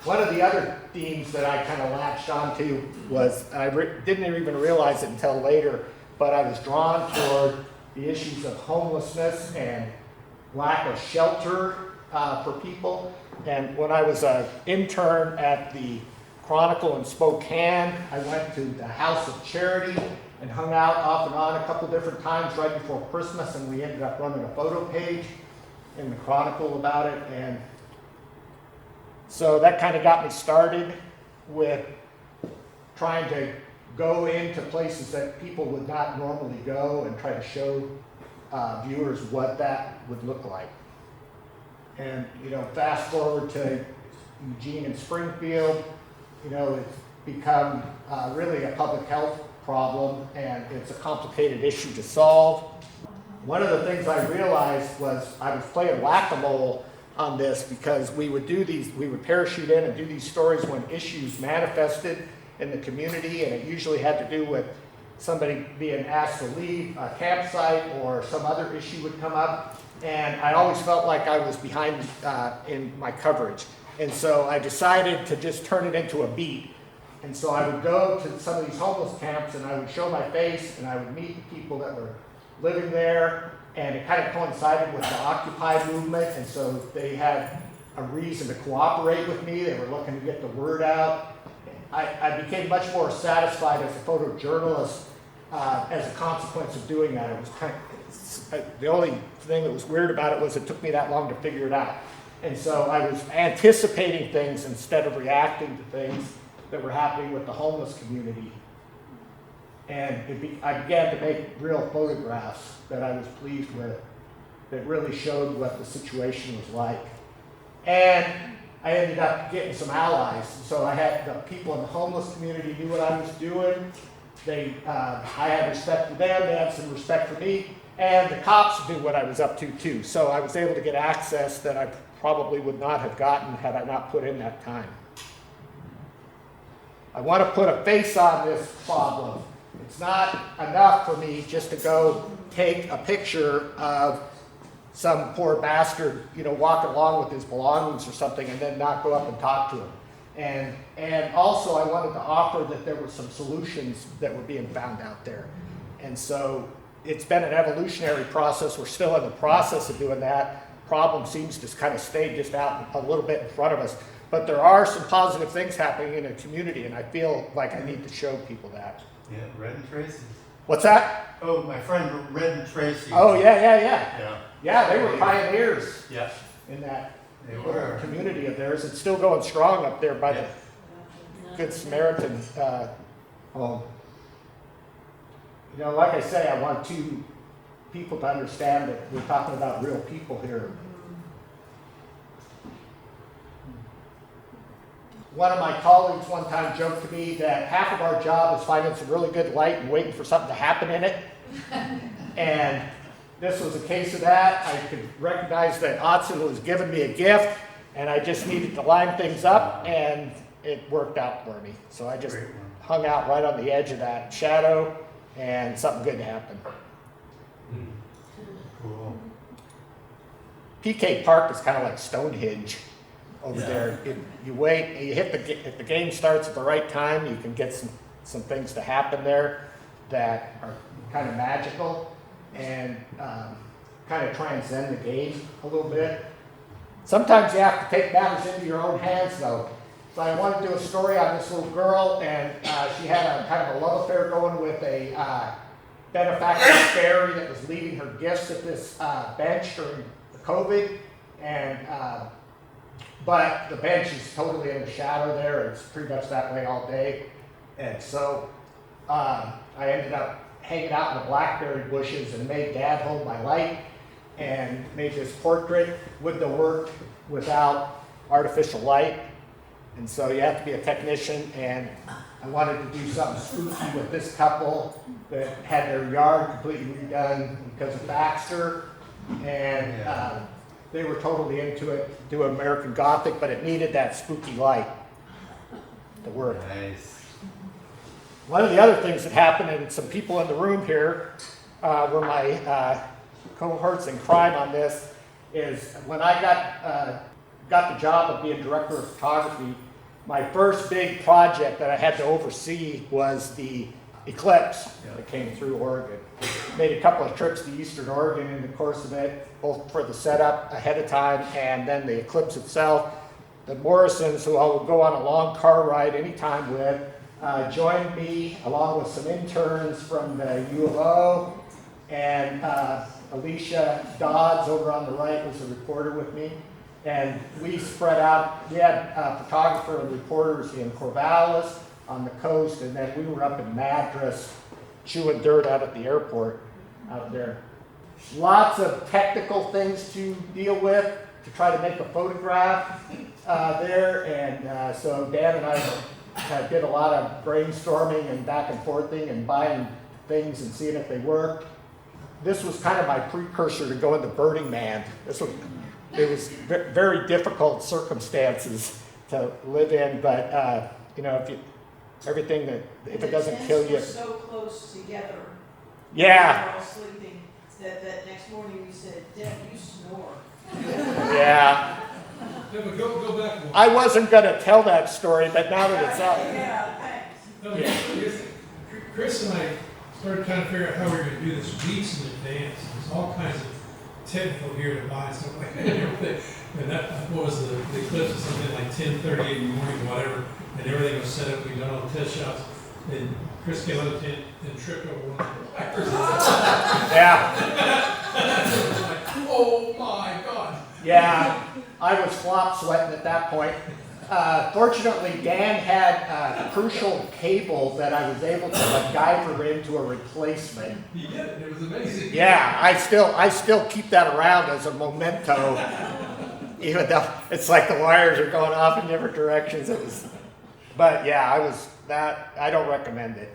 one of the other themes that I kind of latched onto was, I didn't even realize it until later, but I was drawn toward the issues of homelessness and lack of shelter for people. And when I was an intern at the Chronicle in Spokane, I went to the House of Charity and hung out off and on a couple different times right before Christmas, and we ended up running a photo page in the Chronicle about it. And so that kind of got me started with trying to go into places that people would not normally go and try to show viewers what that would look like. And, you know, fast forward to Eugene and Springfield, you know, it's become really a public health problem, and it's a complicated issue to solve. One of the things I realized was I was playing whack-a-mole on this, because we would parachute in and do these stories when issues manifested in the community, and it usually had to do with somebody being asked to leave a campsite or some other issue would come up, and I always felt like I was behind in my coverage. And so I decided to just turn it into a beat. And so I would go to some of these homeless camps and I would show my face and I would meet the people that were living there, and it kind of coincided with the Occupy movement, and so they had a reason to cooperate with me. They were looking to get the word out. I became much more satisfied as a photojournalist as a consequence of doing that. It was the only thing that was weird about it was it took me that long to figure it out. And so I was anticipating things instead of reacting to things that were happening with the homeless community. And I began to make real photographs that I was pleased with, that really showed what the situation was like. And I ended up getting some allies. So I had the people in the homeless community knew what I was doing. I had respect for them, they had some respect for me, and the cops knew what I was up to too. So I was able to get access that I probably would not have gotten had I not put in that time. I want to put a face on this problem. It's not enough for me just to go take a picture of some poor bastard, walking along with his belongings or something and then not go up and talk to him. And also I wanted to offer that there were some solutions that were being found out there. And so it's been an evolutionary process. We're still in the process of doing that. Problem seems to kind of stay just out a little bit in front of us. But there are some positive things happening in the community, and I feel like I need to show people that. Yeah, Red and Tracy. What's that? Oh, my friend Red and Tracy. Oh, yeah. Yeah. Yeah, they were pioneers Yeah. in that They were. community of theirs. It's still going strong up there by Yeah. the Good Samaritan home. Like I say, I want people to understand that we're talking about real people here. One of my colleagues one time joked to me that half of our job is finding some really good light and waiting for something to happen in it. And this was a case of that. I could recognize that Otson was giving me a gift, and I just needed to line things up, and it worked out for me. So I just hung out right on the edge of that shadow, and something good happened. Cool. PK Park is kind of like Stonehenge over there. You wait, you if the game starts at the right time, you can get some things to happen there that are kind of magical and kind of transcend the game a little bit. Sometimes you have to take matters into your own hands though. So I wanted to do a story on this little girl, and she had a kind of a love affair going with a benefactor fairy that was leaving her gifts at this bench during the COVID, and but the bench is totally in the shadow there. It's pretty much that way all day, and so I ended up hanging out in the blackberry bushes and made Dad hold my light and made this portrait. Wouldn't have worked without artificial light. And so you have to be a technician, and I wanted to do something spooky with this couple that had their yard completely redone because of Baxter, and they were totally into it, do American Gothic, but it needed that spooky light to work. Nice. One of the other things that happened, and some people in the room here were my cohorts in crime on this, is when I got the job of being director of photography, my first big project that I had to oversee was the eclipse that came through Oregon. Made a couple of trips to Eastern Oregon in the course of it, both for the setup ahead of time and then the eclipse itself. The Morrisons, who I would go on a long car ride anytime with, joined me along with some interns from the U of O, and Alicia Dodds over on the right was a reporter with me. And we spread out, we had a photographer and reporters in Corvallis on the coast, and then we were up in Madras chewing dirt out at the airport out there. Lots of technical things to deal with to try to make a photograph there, and so Dan and I did a lot of brainstorming and back and forthing and buying things and seeing if they worked. This was kind of my precursor to going to Burning Man. It was very difficult circumstances to live in, but if it doesn't kill you. We're so close together. Yeah. We were all sleeping. That next morning we said, Deb, you snore. Yeah. Yeah, but go back one. I wasn't going to tell that story, but now that it's out. Yeah, thanks. No, because Chris and I started trying to figure out how we were going to do this weeks in advance. There's all kinds of technical here to buy stuff like that and everything. And that, what was the eclipse was something like 10:38 in the morning, whatever, and everything was set up. We'd done all the test shots. And Chris came up and tripped over one of the wires. Yeah. It was like, oh my God. Yeah. I was flop sweating at that point. Fortunately, Dan had a crucial cable that I was able to MacGyver into a replacement. He did it. It was amazing. Yeah, I still keep that around as a memento, even though it's like the wires are going off in different directions. But yeah, I don't recommend it.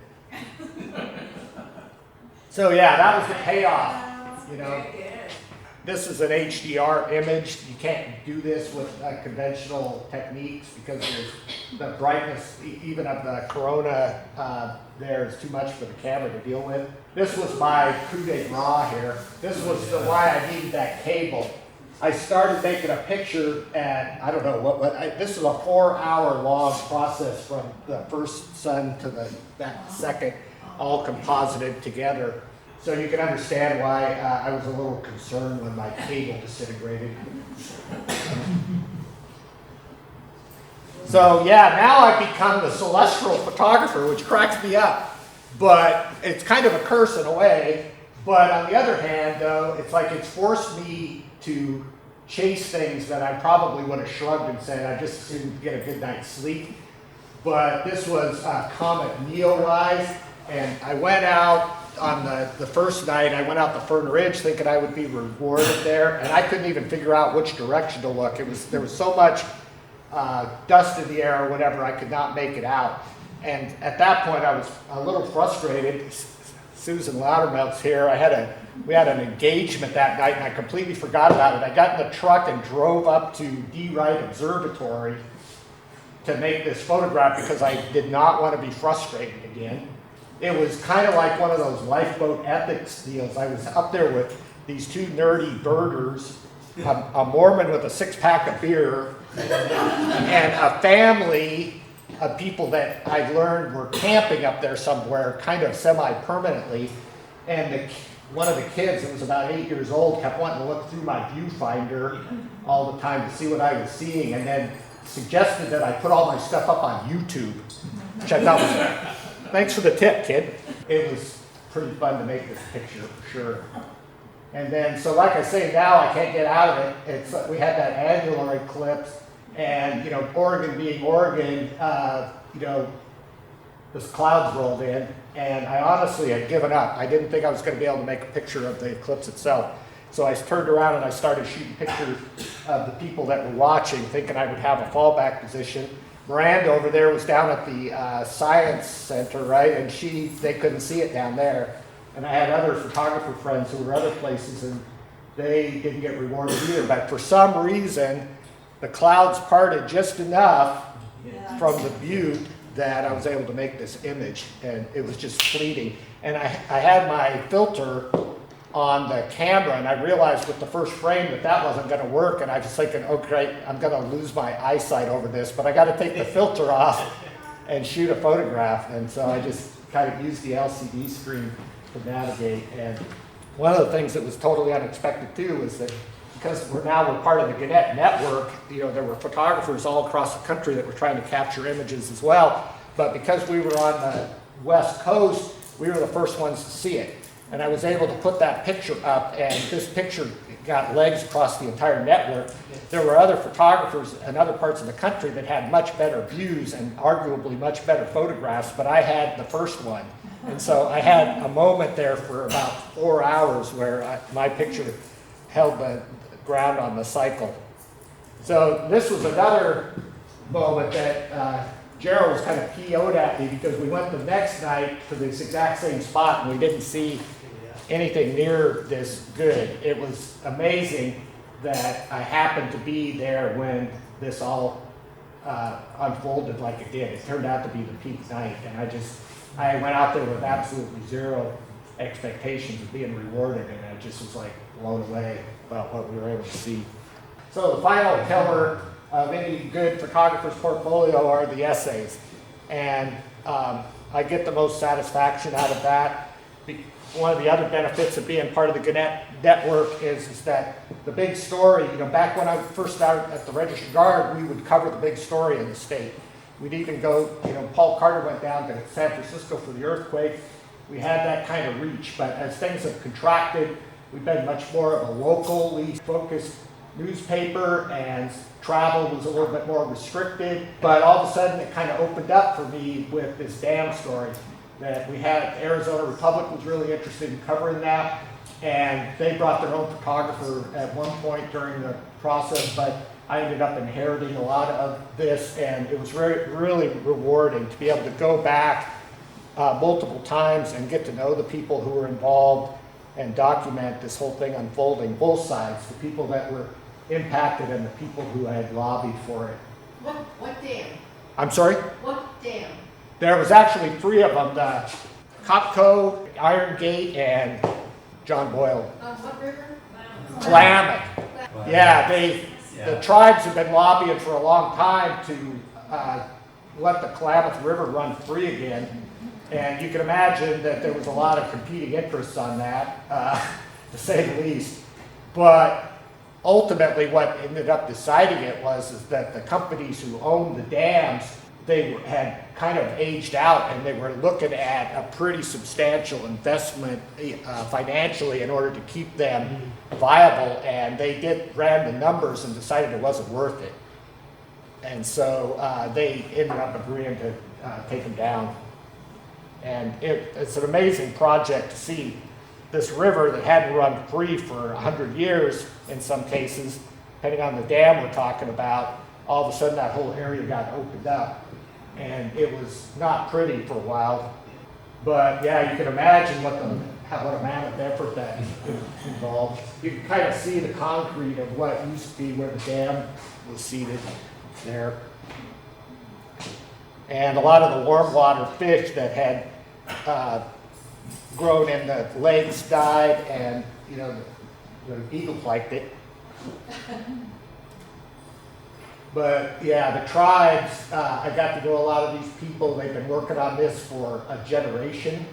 So yeah, that was the payoff, you know. Very good. This is an HDR image. You can't do this with conventional techniques because there's the brightness, even of the corona there is too much for the camera to deal with. This was my coup de grace here. This was why I needed that cable. I started making a picture and I don't know this is a 4-hour long process from the first sun to that second, all composited together. So you can understand why I was a little concerned when my cable disintegrated. So yeah, now I've become the celestial photographer, which cracks me up. But it's kind of a curse in a way. But on the other hand, though, it's like it's forced me to chase things that I probably would have shrugged and said, I just didn't get a good night's sleep. But this was Comet Neowise, and I went out on the first night. I went out to Fern Ridge thinking I would be rewarded there, and I couldn't even figure out which direction to look. There was so much dust in the air or whatever, I could not make it out. And at that point, I was a little frustrated. Susan Loudermilk's here. We had an engagement that night, and I completely forgot about it. I got in the truck and drove up to D. Wright Observatory to make this photograph because I did not want to be frustrated again. It was kind of like one of those lifeboat ethics deals. I was up there with these two nerdy birders, a Mormon with a 6-pack of beer, and a family of people that I learned were camping up there somewhere, kind of semi-permanently. And one of the kids, that was about 8 years old, kept wanting to look through my viewfinder all the time to see what I was seeing, and then suggested that I put all my stuff up on YouTube, which I thought was, thanks for the tip, kid. It was pretty fun to make this picture, for sure. And then, so like I say, now I can't get out of it. We had that annular eclipse, and you know, Oregon being Oregon, you know, this clouds rolled in, and I honestly had given up. I didn't think I was going to be able to make a picture of the eclipse itself. So I turned around and I started shooting pictures of the people that were watching, thinking I would have a fallback position. Miranda over there was down at the science center, right? And they couldn't see it down there. And I had other photographer friends who were other places, and they didn't get rewarded either. But for some reason, the clouds parted just enough from the butte that I was able to make this image, and it was just fleeting. And I had my filter on the camera, and I realized with the first frame that wasn't going to work, and I was thinking, oh great, I'm going to lose my eyesight over this, but I got to take the filter off and shoot a photograph. And so I just kind of used the LCD screen to navigate. And one of the things that was totally unexpected too is that because we're part of the Gannett network, you know, there were photographers all across the country that were trying to capture images as well. But because we were on the West Coast, we were the first ones to see it. And I was able to put that picture up, and this picture got legs across the entire network. There were other photographers in other parts of the country that had much better views and arguably much better photographs, but I had the first one. And so I had a moment there for about 4 hours where my picture held the ground on the cycle. So this was another moment that Gerald was kind of PO'd at me, because we went the next night to this exact same spot and we didn't see anything near this good. It was amazing that I happened to be there when this all unfolded like it did. It turned out to be the peak night, and I went out there with absolutely zero expectations of being rewarded, and I just was like blown away about what we were able to see. So the final pillar of any good photographer's portfolio are the essays, and I get the most satisfaction out of that. One of the other benefits of being part of the Gannett network is that the big story, you know, back when I first started at the Register Guard, we would cover the big story in the state. We'd even go, you know, Paul Carter went down to San Francisco for the earthquake. We had that kind of reach, but as things have contracted, we've been much more of a locally focused newspaper, and travel was a little bit more restricted. But all of a sudden it kind of opened up for me with this dam story that we had. Arizona Republic was really interested in covering that, and they brought their own photographer at one point during the process, but I ended up inheriting a lot of this, and it was really rewarding to be able to go back multiple times and get to know the people who were involved and document this whole thing unfolding, both sides, the people that were impacted and the people who had lobbied for it. What dam? I'm sorry? What dam? There was actually 3 of them, the Copco, Iron Gate, and John Boyle. What river? Klamath. Wow. Yeah, the tribes have been lobbying for a long time to let the Klamath River run free again. And you can imagine that there was a lot of competing interests on that, to say the least. But ultimately what ended up deciding it is that the companies who owned the dams, they had kind of aged out and they were looking at a pretty substantial investment financially in order to keep them viable, and they ran the numbers and decided it wasn't worth it. And so they ended up agreeing to take them down. And it's an amazing project to see this river that hadn't run free for 100 years in some cases, depending on the dam we're talking about, all of a sudden that whole area got opened up. And it was not pretty for a while. But yeah, you can imagine what a mammoth effort that involved. You can kind of see the concrete of what used to be where the dam was seated there. And a lot of the warm water fish that had grown in the lakes died, and the eagles liked it. But yeah, the tribes, I got to know a lot of these people. They've been working on this for a generation.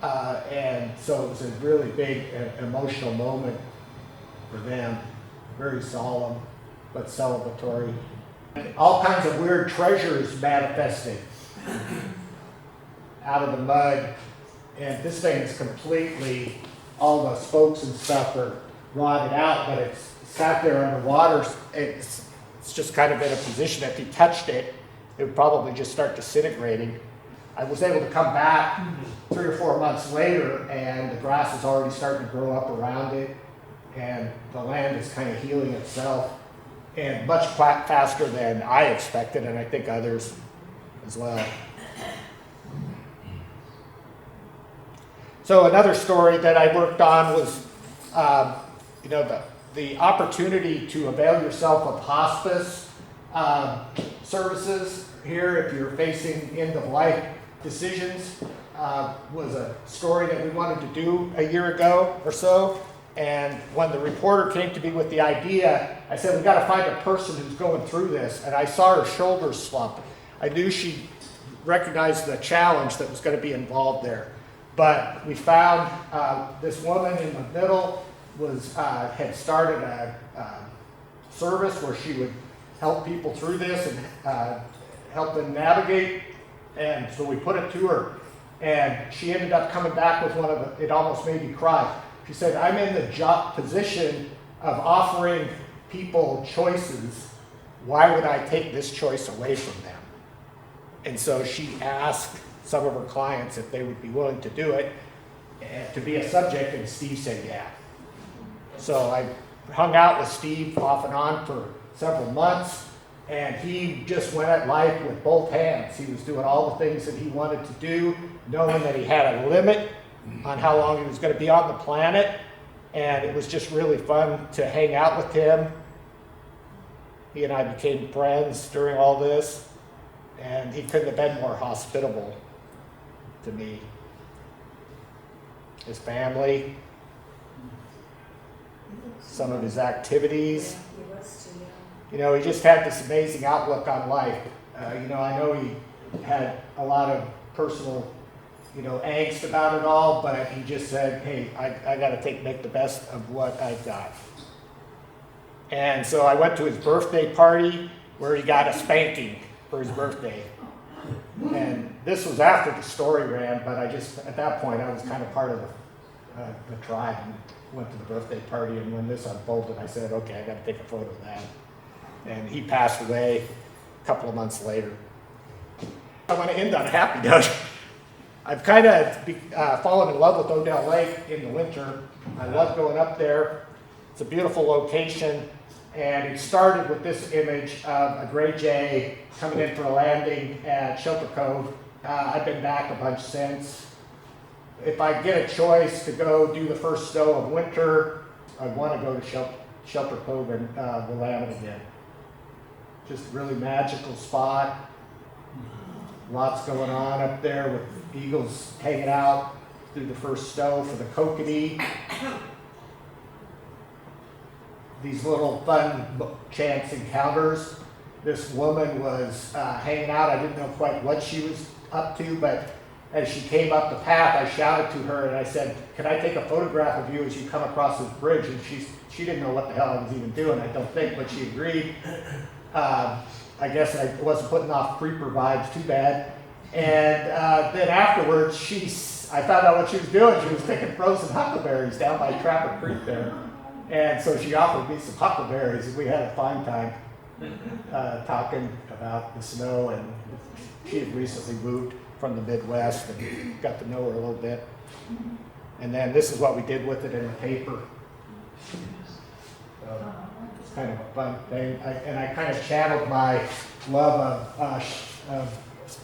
And so it was a really big emotional moment for them. Very solemn, but celebratory. All kinds of weird treasures manifested out of the mud. And this thing is completely, all the spokes and stuff are rotted out, but it's sat there underwater. It's just kind of in a position, if you touched it, it would probably just start disintegrating. I was able to come back 3 or 4 months later, and the grass is already starting to grow up around it, and the land is kind of healing itself, and much faster than I expected, and I think others as well. So another story that I worked on was, the opportunity to avail yourself of hospice services here if you're facing end-of-life decisions. Was a story that we wanted to do a year ago or so. And when the reporter came to me with the idea, I said, we got to find a person who's going through this. And I saw her shoulders slump. I knew she recognized the challenge that was going to be involved there. But we found this woman in the middle had started a service where she would help people through this and help them navigate. And so we put it to her, and she ended up coming back with it almost made me cry. She said, I'm in the position of offering people choices. Why would I take this choice away from them? And so she asked some of her clients if they would be willing to do it, to be a subject, and Steve said yeah. So I hung out with Steve off and on for several months, and he just went at life with both hands. He was doing all the things that he wanted to do, knowing that he had a limit on how long he was going to be on the planet, and it was just really fun to hang out with him. He and I became friends during all this, and he couldn't have been more hospitable to me. His family, some of his activities. He just had this amazing outlook on life. I know he had a lot of personal, angst about it all, but he just said, hey, I got to make the best of what I've got. And so I went to his birthday party where he got a spanking for his birthday. And this was after the story ran, but at that point, I was kind of part of the tribe and went to the birthday party. And when this unfolded, I said, okay, I got to take a photo of that. And he passed away a couple of months later. I want to end on a happy note. I've kind of fallen in love with Odell Lake in the winter. I love going up there. It's a beautiful location. And it started with this image of a gray jay coming in for a landing at Shelter Cove I've been back a bunch since. If I get a choice to go do the first snow of winter, I want to go to Shelter Cove and Willamette again. Just a really magical spot. Lots going on up there with eagles hanging out through the first snow for the kokanee. These little fun chance encounters. This woman was hanging out. I didn't know quite what she was up to, but as she came up the path, I shouted to her and I said, "Can I take a photograph of you as you come across this bridge?" And she didn't know what the hell I was even doing, I don't think, but she agreed. I guess I wasn't putting off creeper vibes too bad. And then afterwards, I found out what she was doing. She was picking frozen huckleberries down by Trapper Creek there. And so she offered me some huckleberries, and we had a fine time talking about the snow. And she had recently moved from the Midwest and got to know her a little bit. And then this is what we did with it in the paper. So it's kind of a fun thing. I kind of channeled my love of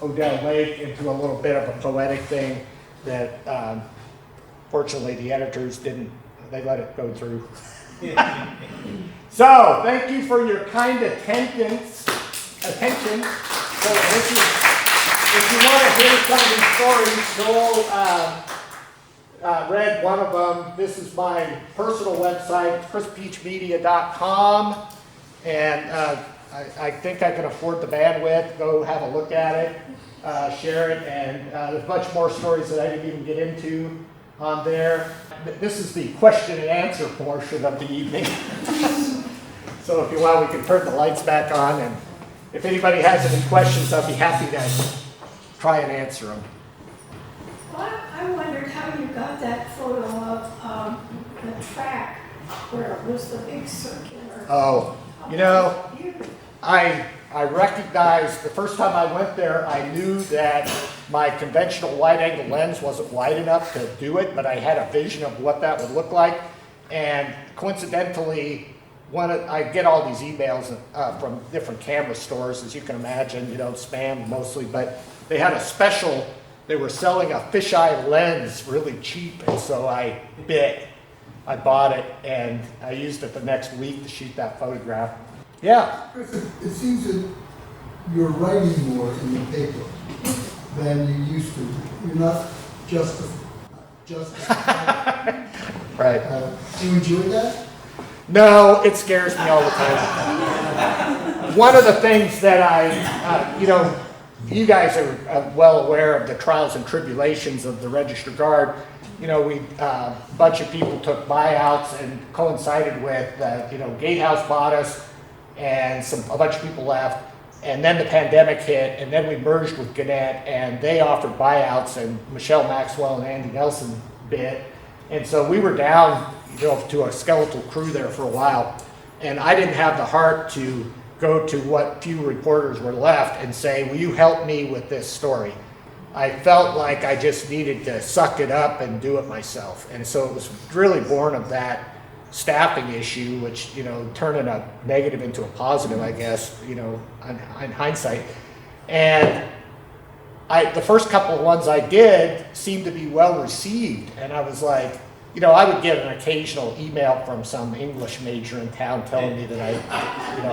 Odell Lake into a little bit of a poetic thing that fortunately the editors didn't, they let it go through. So thank you for your kind attention. So this is, if you want to hear some of these stories, Joel read one of them. This is my personal website, chrispietschmedia.com, and I think I can afford the bandwidth. Go have a look at it, share it, and there's a bunch more stories that I didn't even get into on there. This is the question and answer portion of the evening. So if you want, we can turn the lights back on, and if anybody has any questions, I'll be happy to try and answer them. Well, I wondered how you got that photo of the track where it was the big circular. Oh, you know, I recognized the first time I went there, I knew that my conventional wide angle lens wasn't wide enough to do it, but I had a vision of what that would look like. And coincidentally, I get all these emails from different camera stores, as you can imagine, spam mostly, but they had a special, they were selling a fisheye lens really cheap, and so I bought it, and I used it the next week to shoot that photograph. Yeah. It seems that you're writing more in the paper than you used to. You're not just Right. do you enjoy that? No, it scares me all the time. One of the things that you guys are well aware of the trials and tribulations of the Register Guard. A bunch of people took buyouts and coincided with, Gatehouse bought us, and a bunch of people left, and then the pandemic hit, and then we merged with Gannett, and they offered buyouts, and Michelle Maxwell and Andy Nelson bid, and so we were down, to a skeletal crew there for a while, and I didn't have the heart to go to what few reporters were left and say, "Will you help me with this story?" I felt like I just needed to suck it up and do it myself, and so it was really born of that staffing issue, which, turning a negative into a positive, I guess, in hindsight. And the first couple of ones I did seemed to be well received, and I was like, I would get an occasional email from some English major in town telling me that I,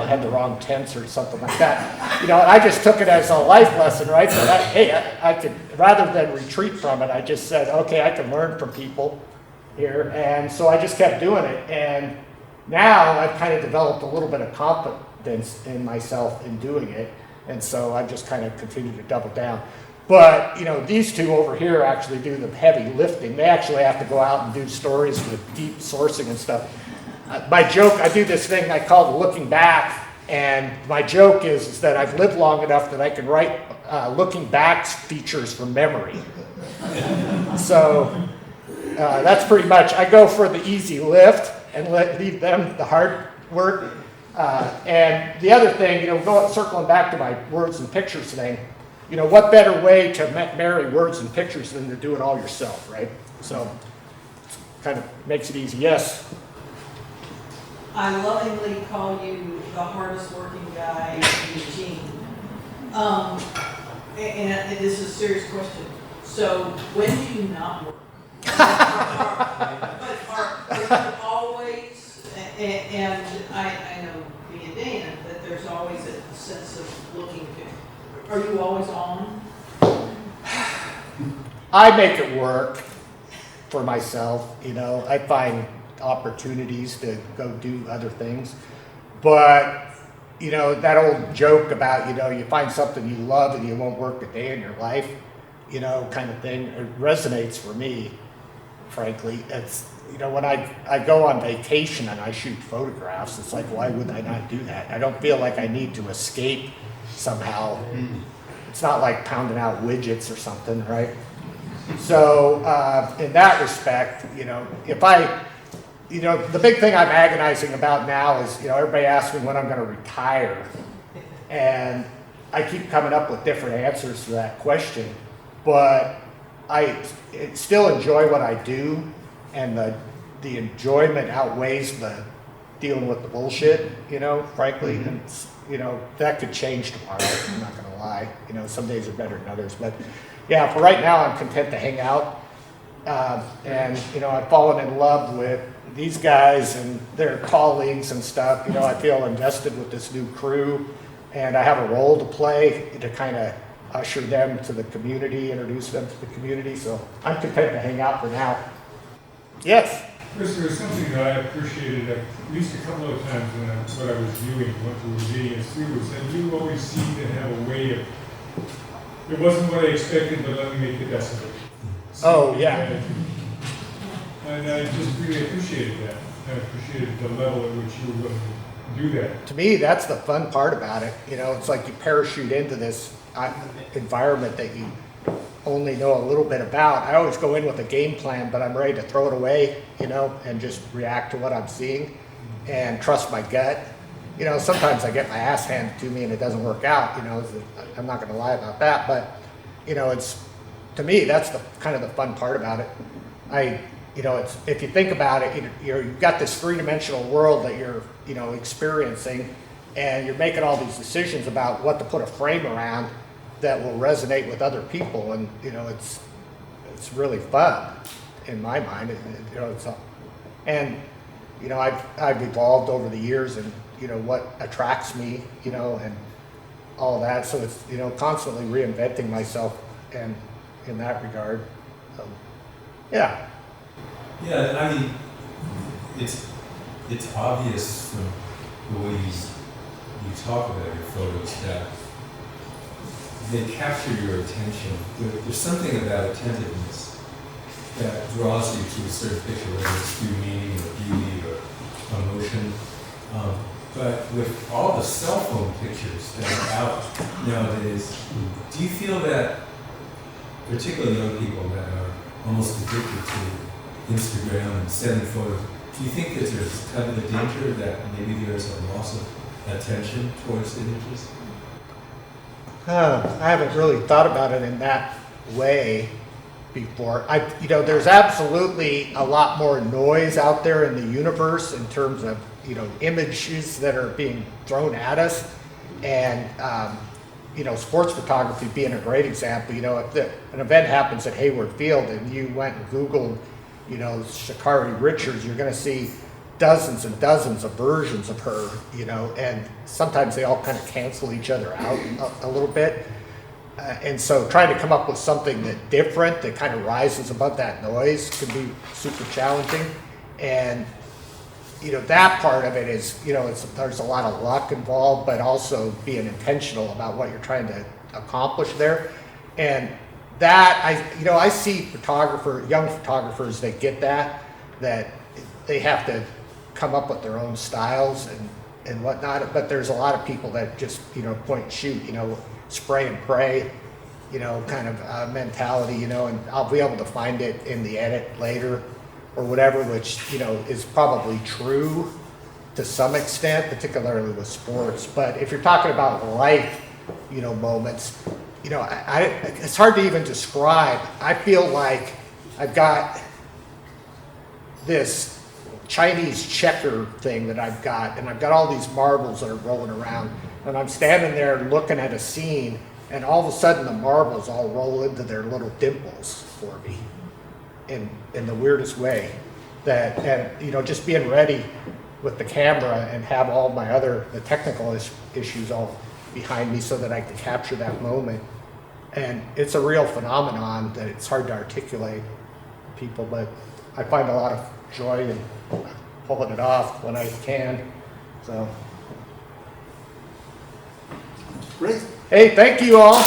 had the wrong tense or something like that. And I just took it as a life lesson, right? So I could, rather than retreat from it, I just said, okay, I can learn from people here, and so I just kept doing it, and now I've kind of developed a little bit of confidence in myself in doing it, and so I've just kind of continued to double down. But these two over here actually do the heavy lifting. They actually have to go out and do stories with deep sourcing and stuff. My joke, I do this thing I call the looking back, and my joke is that I've lived long enough that I can write looking back features from memory. So that's pretty much, I go for the easy lift and leave them the hard work. And the other thing, circling back to my words and pictures thing, what better way to marry words and pictures than to do it all yourself, right? So kind of makes it easy. Yes? I lovingly call you the hardest working guy in Eugene. And this is a serious question. So when do you not work? But are you always, and I know being Dan, that there's always a sense of looking to, are you always on? I make it work for myself, you know. I find opportunities to go do other things. But, you know, that old joke about, you know, you find something you love and you won't work a day in your life, you know, kind of thing, it resonates for me, frankly. It's, you know, when I go on vacation and I shoot photographs, it's like, why would I not do that? I don't feel like I need to escape somehow. It's not like pounding out widgets or something, right? So in that respect, you know, you know, the big thing I'm agonizing about now is, you know, everybody asks me when I'm going to retire. And I keep coming up with different answers to that question. But I still enjoy what I do, and the enjoyment outweighs the dealing with the bullshit, you know, frankly. And, you know, that could change tomorrow, I'm not going to lie. You know, some days are better than others. But yeah, for right now, I'm content to hang out. And, you know, I've fallen in love with these guys and their colleagues and stuff. You know, I feel invested with this new crew, and I have a role to play to kind of usher them to the community, introduce them to the community. So I'm content to hang out for now. Yes? Chris, there was something that I appreciated at least a couple of times when what I was viewing, what we were reading us through, was that you always seemed to have a way of, it wasn't what I expected, but let me make the best of it. Oh, yeah. And I just really appreciated that. I appreciated the level at which you were willing to do that. To me, that's the fun part about it. You know, it's like you parachute into this environment that you only know a little bit about. I always go in with a game plan, but I'm ready to throw it away, you know, and just react to what I'm seeing and trust my gut. You know, sometimes I get my ass handed to me and it doesn't work out, you know, I'm not going to lie about that, but, you know, it's, to me, that's the kind of the fun part about it. You know, it's, if you think about it, you've got this three-dimensional world that you're, you know, experiencing, and you're making all these decisions about what to put a frame around that will resonate with other people, and you know, it's really fun in my mind. You know, and you know, I've evolved over the years, and you know what attracts me, you know, and all that. So it's, you know, constantly reinventing myself, and in that regard, yeah. Yeah, I mean, it's obvious from the way you talk about your photos that they capture your attention. There's something about attentiveness that draws you to a certain picture, whether it's through meaning or beauty or emotion. But with all the cell phone pictures that are out nowadays, do you feel that, particularly young people that are almost addicted to Instagram and sending photos, do you think that there's kind of a danger that maybe there's a loss of attention towards images? I haven't really thought about it in that way before. You know, there's absolutely a lot more noise out there in the universe in terms of, you know, images that are being thrown at us, and you know, sports photography being a great example. You know, if an event happens at Hayward Field and you went and Googled, you know, Sha'Carri Richards, you're going to see dozens and dozens of versions of her, you know, and sometimes they all kind of cancel each other out a little bit. And so trying to come up with something that different, that kind of rises above that noise, can be super challenging. And, you know, that part of it is, you know, there's a lot of luck involved, but also being intentional about what you're trying to accomplish there. And that, I see young photographers that get that they have to come up with their own styles and whatnot, but there's a lot of people that just, you know, point and shoot, you know, spray and pray, you know, kind of mentality, you know, and I'll be able to find it in the edit later or whatever, which, you know, is probably true to some extent, particularly with sports. But if you're talking about life, you know, moments, you know, it's hard to even describe. I feel like I've got this Chinese checker thing that and I've got all these marbles that are rolling around, and I'm standing there looking at a scene, And all of a sudden the marbles all roll into their little dimples for me in the weirdest way. And just being ready with the camera and have all my the technical issues all behind me so that I can capture that moment. And it's a real phenomenon that it's hard to articulate to people, but I find a lot of joy in pulling it off when I can. So, Great. hey, thank you all.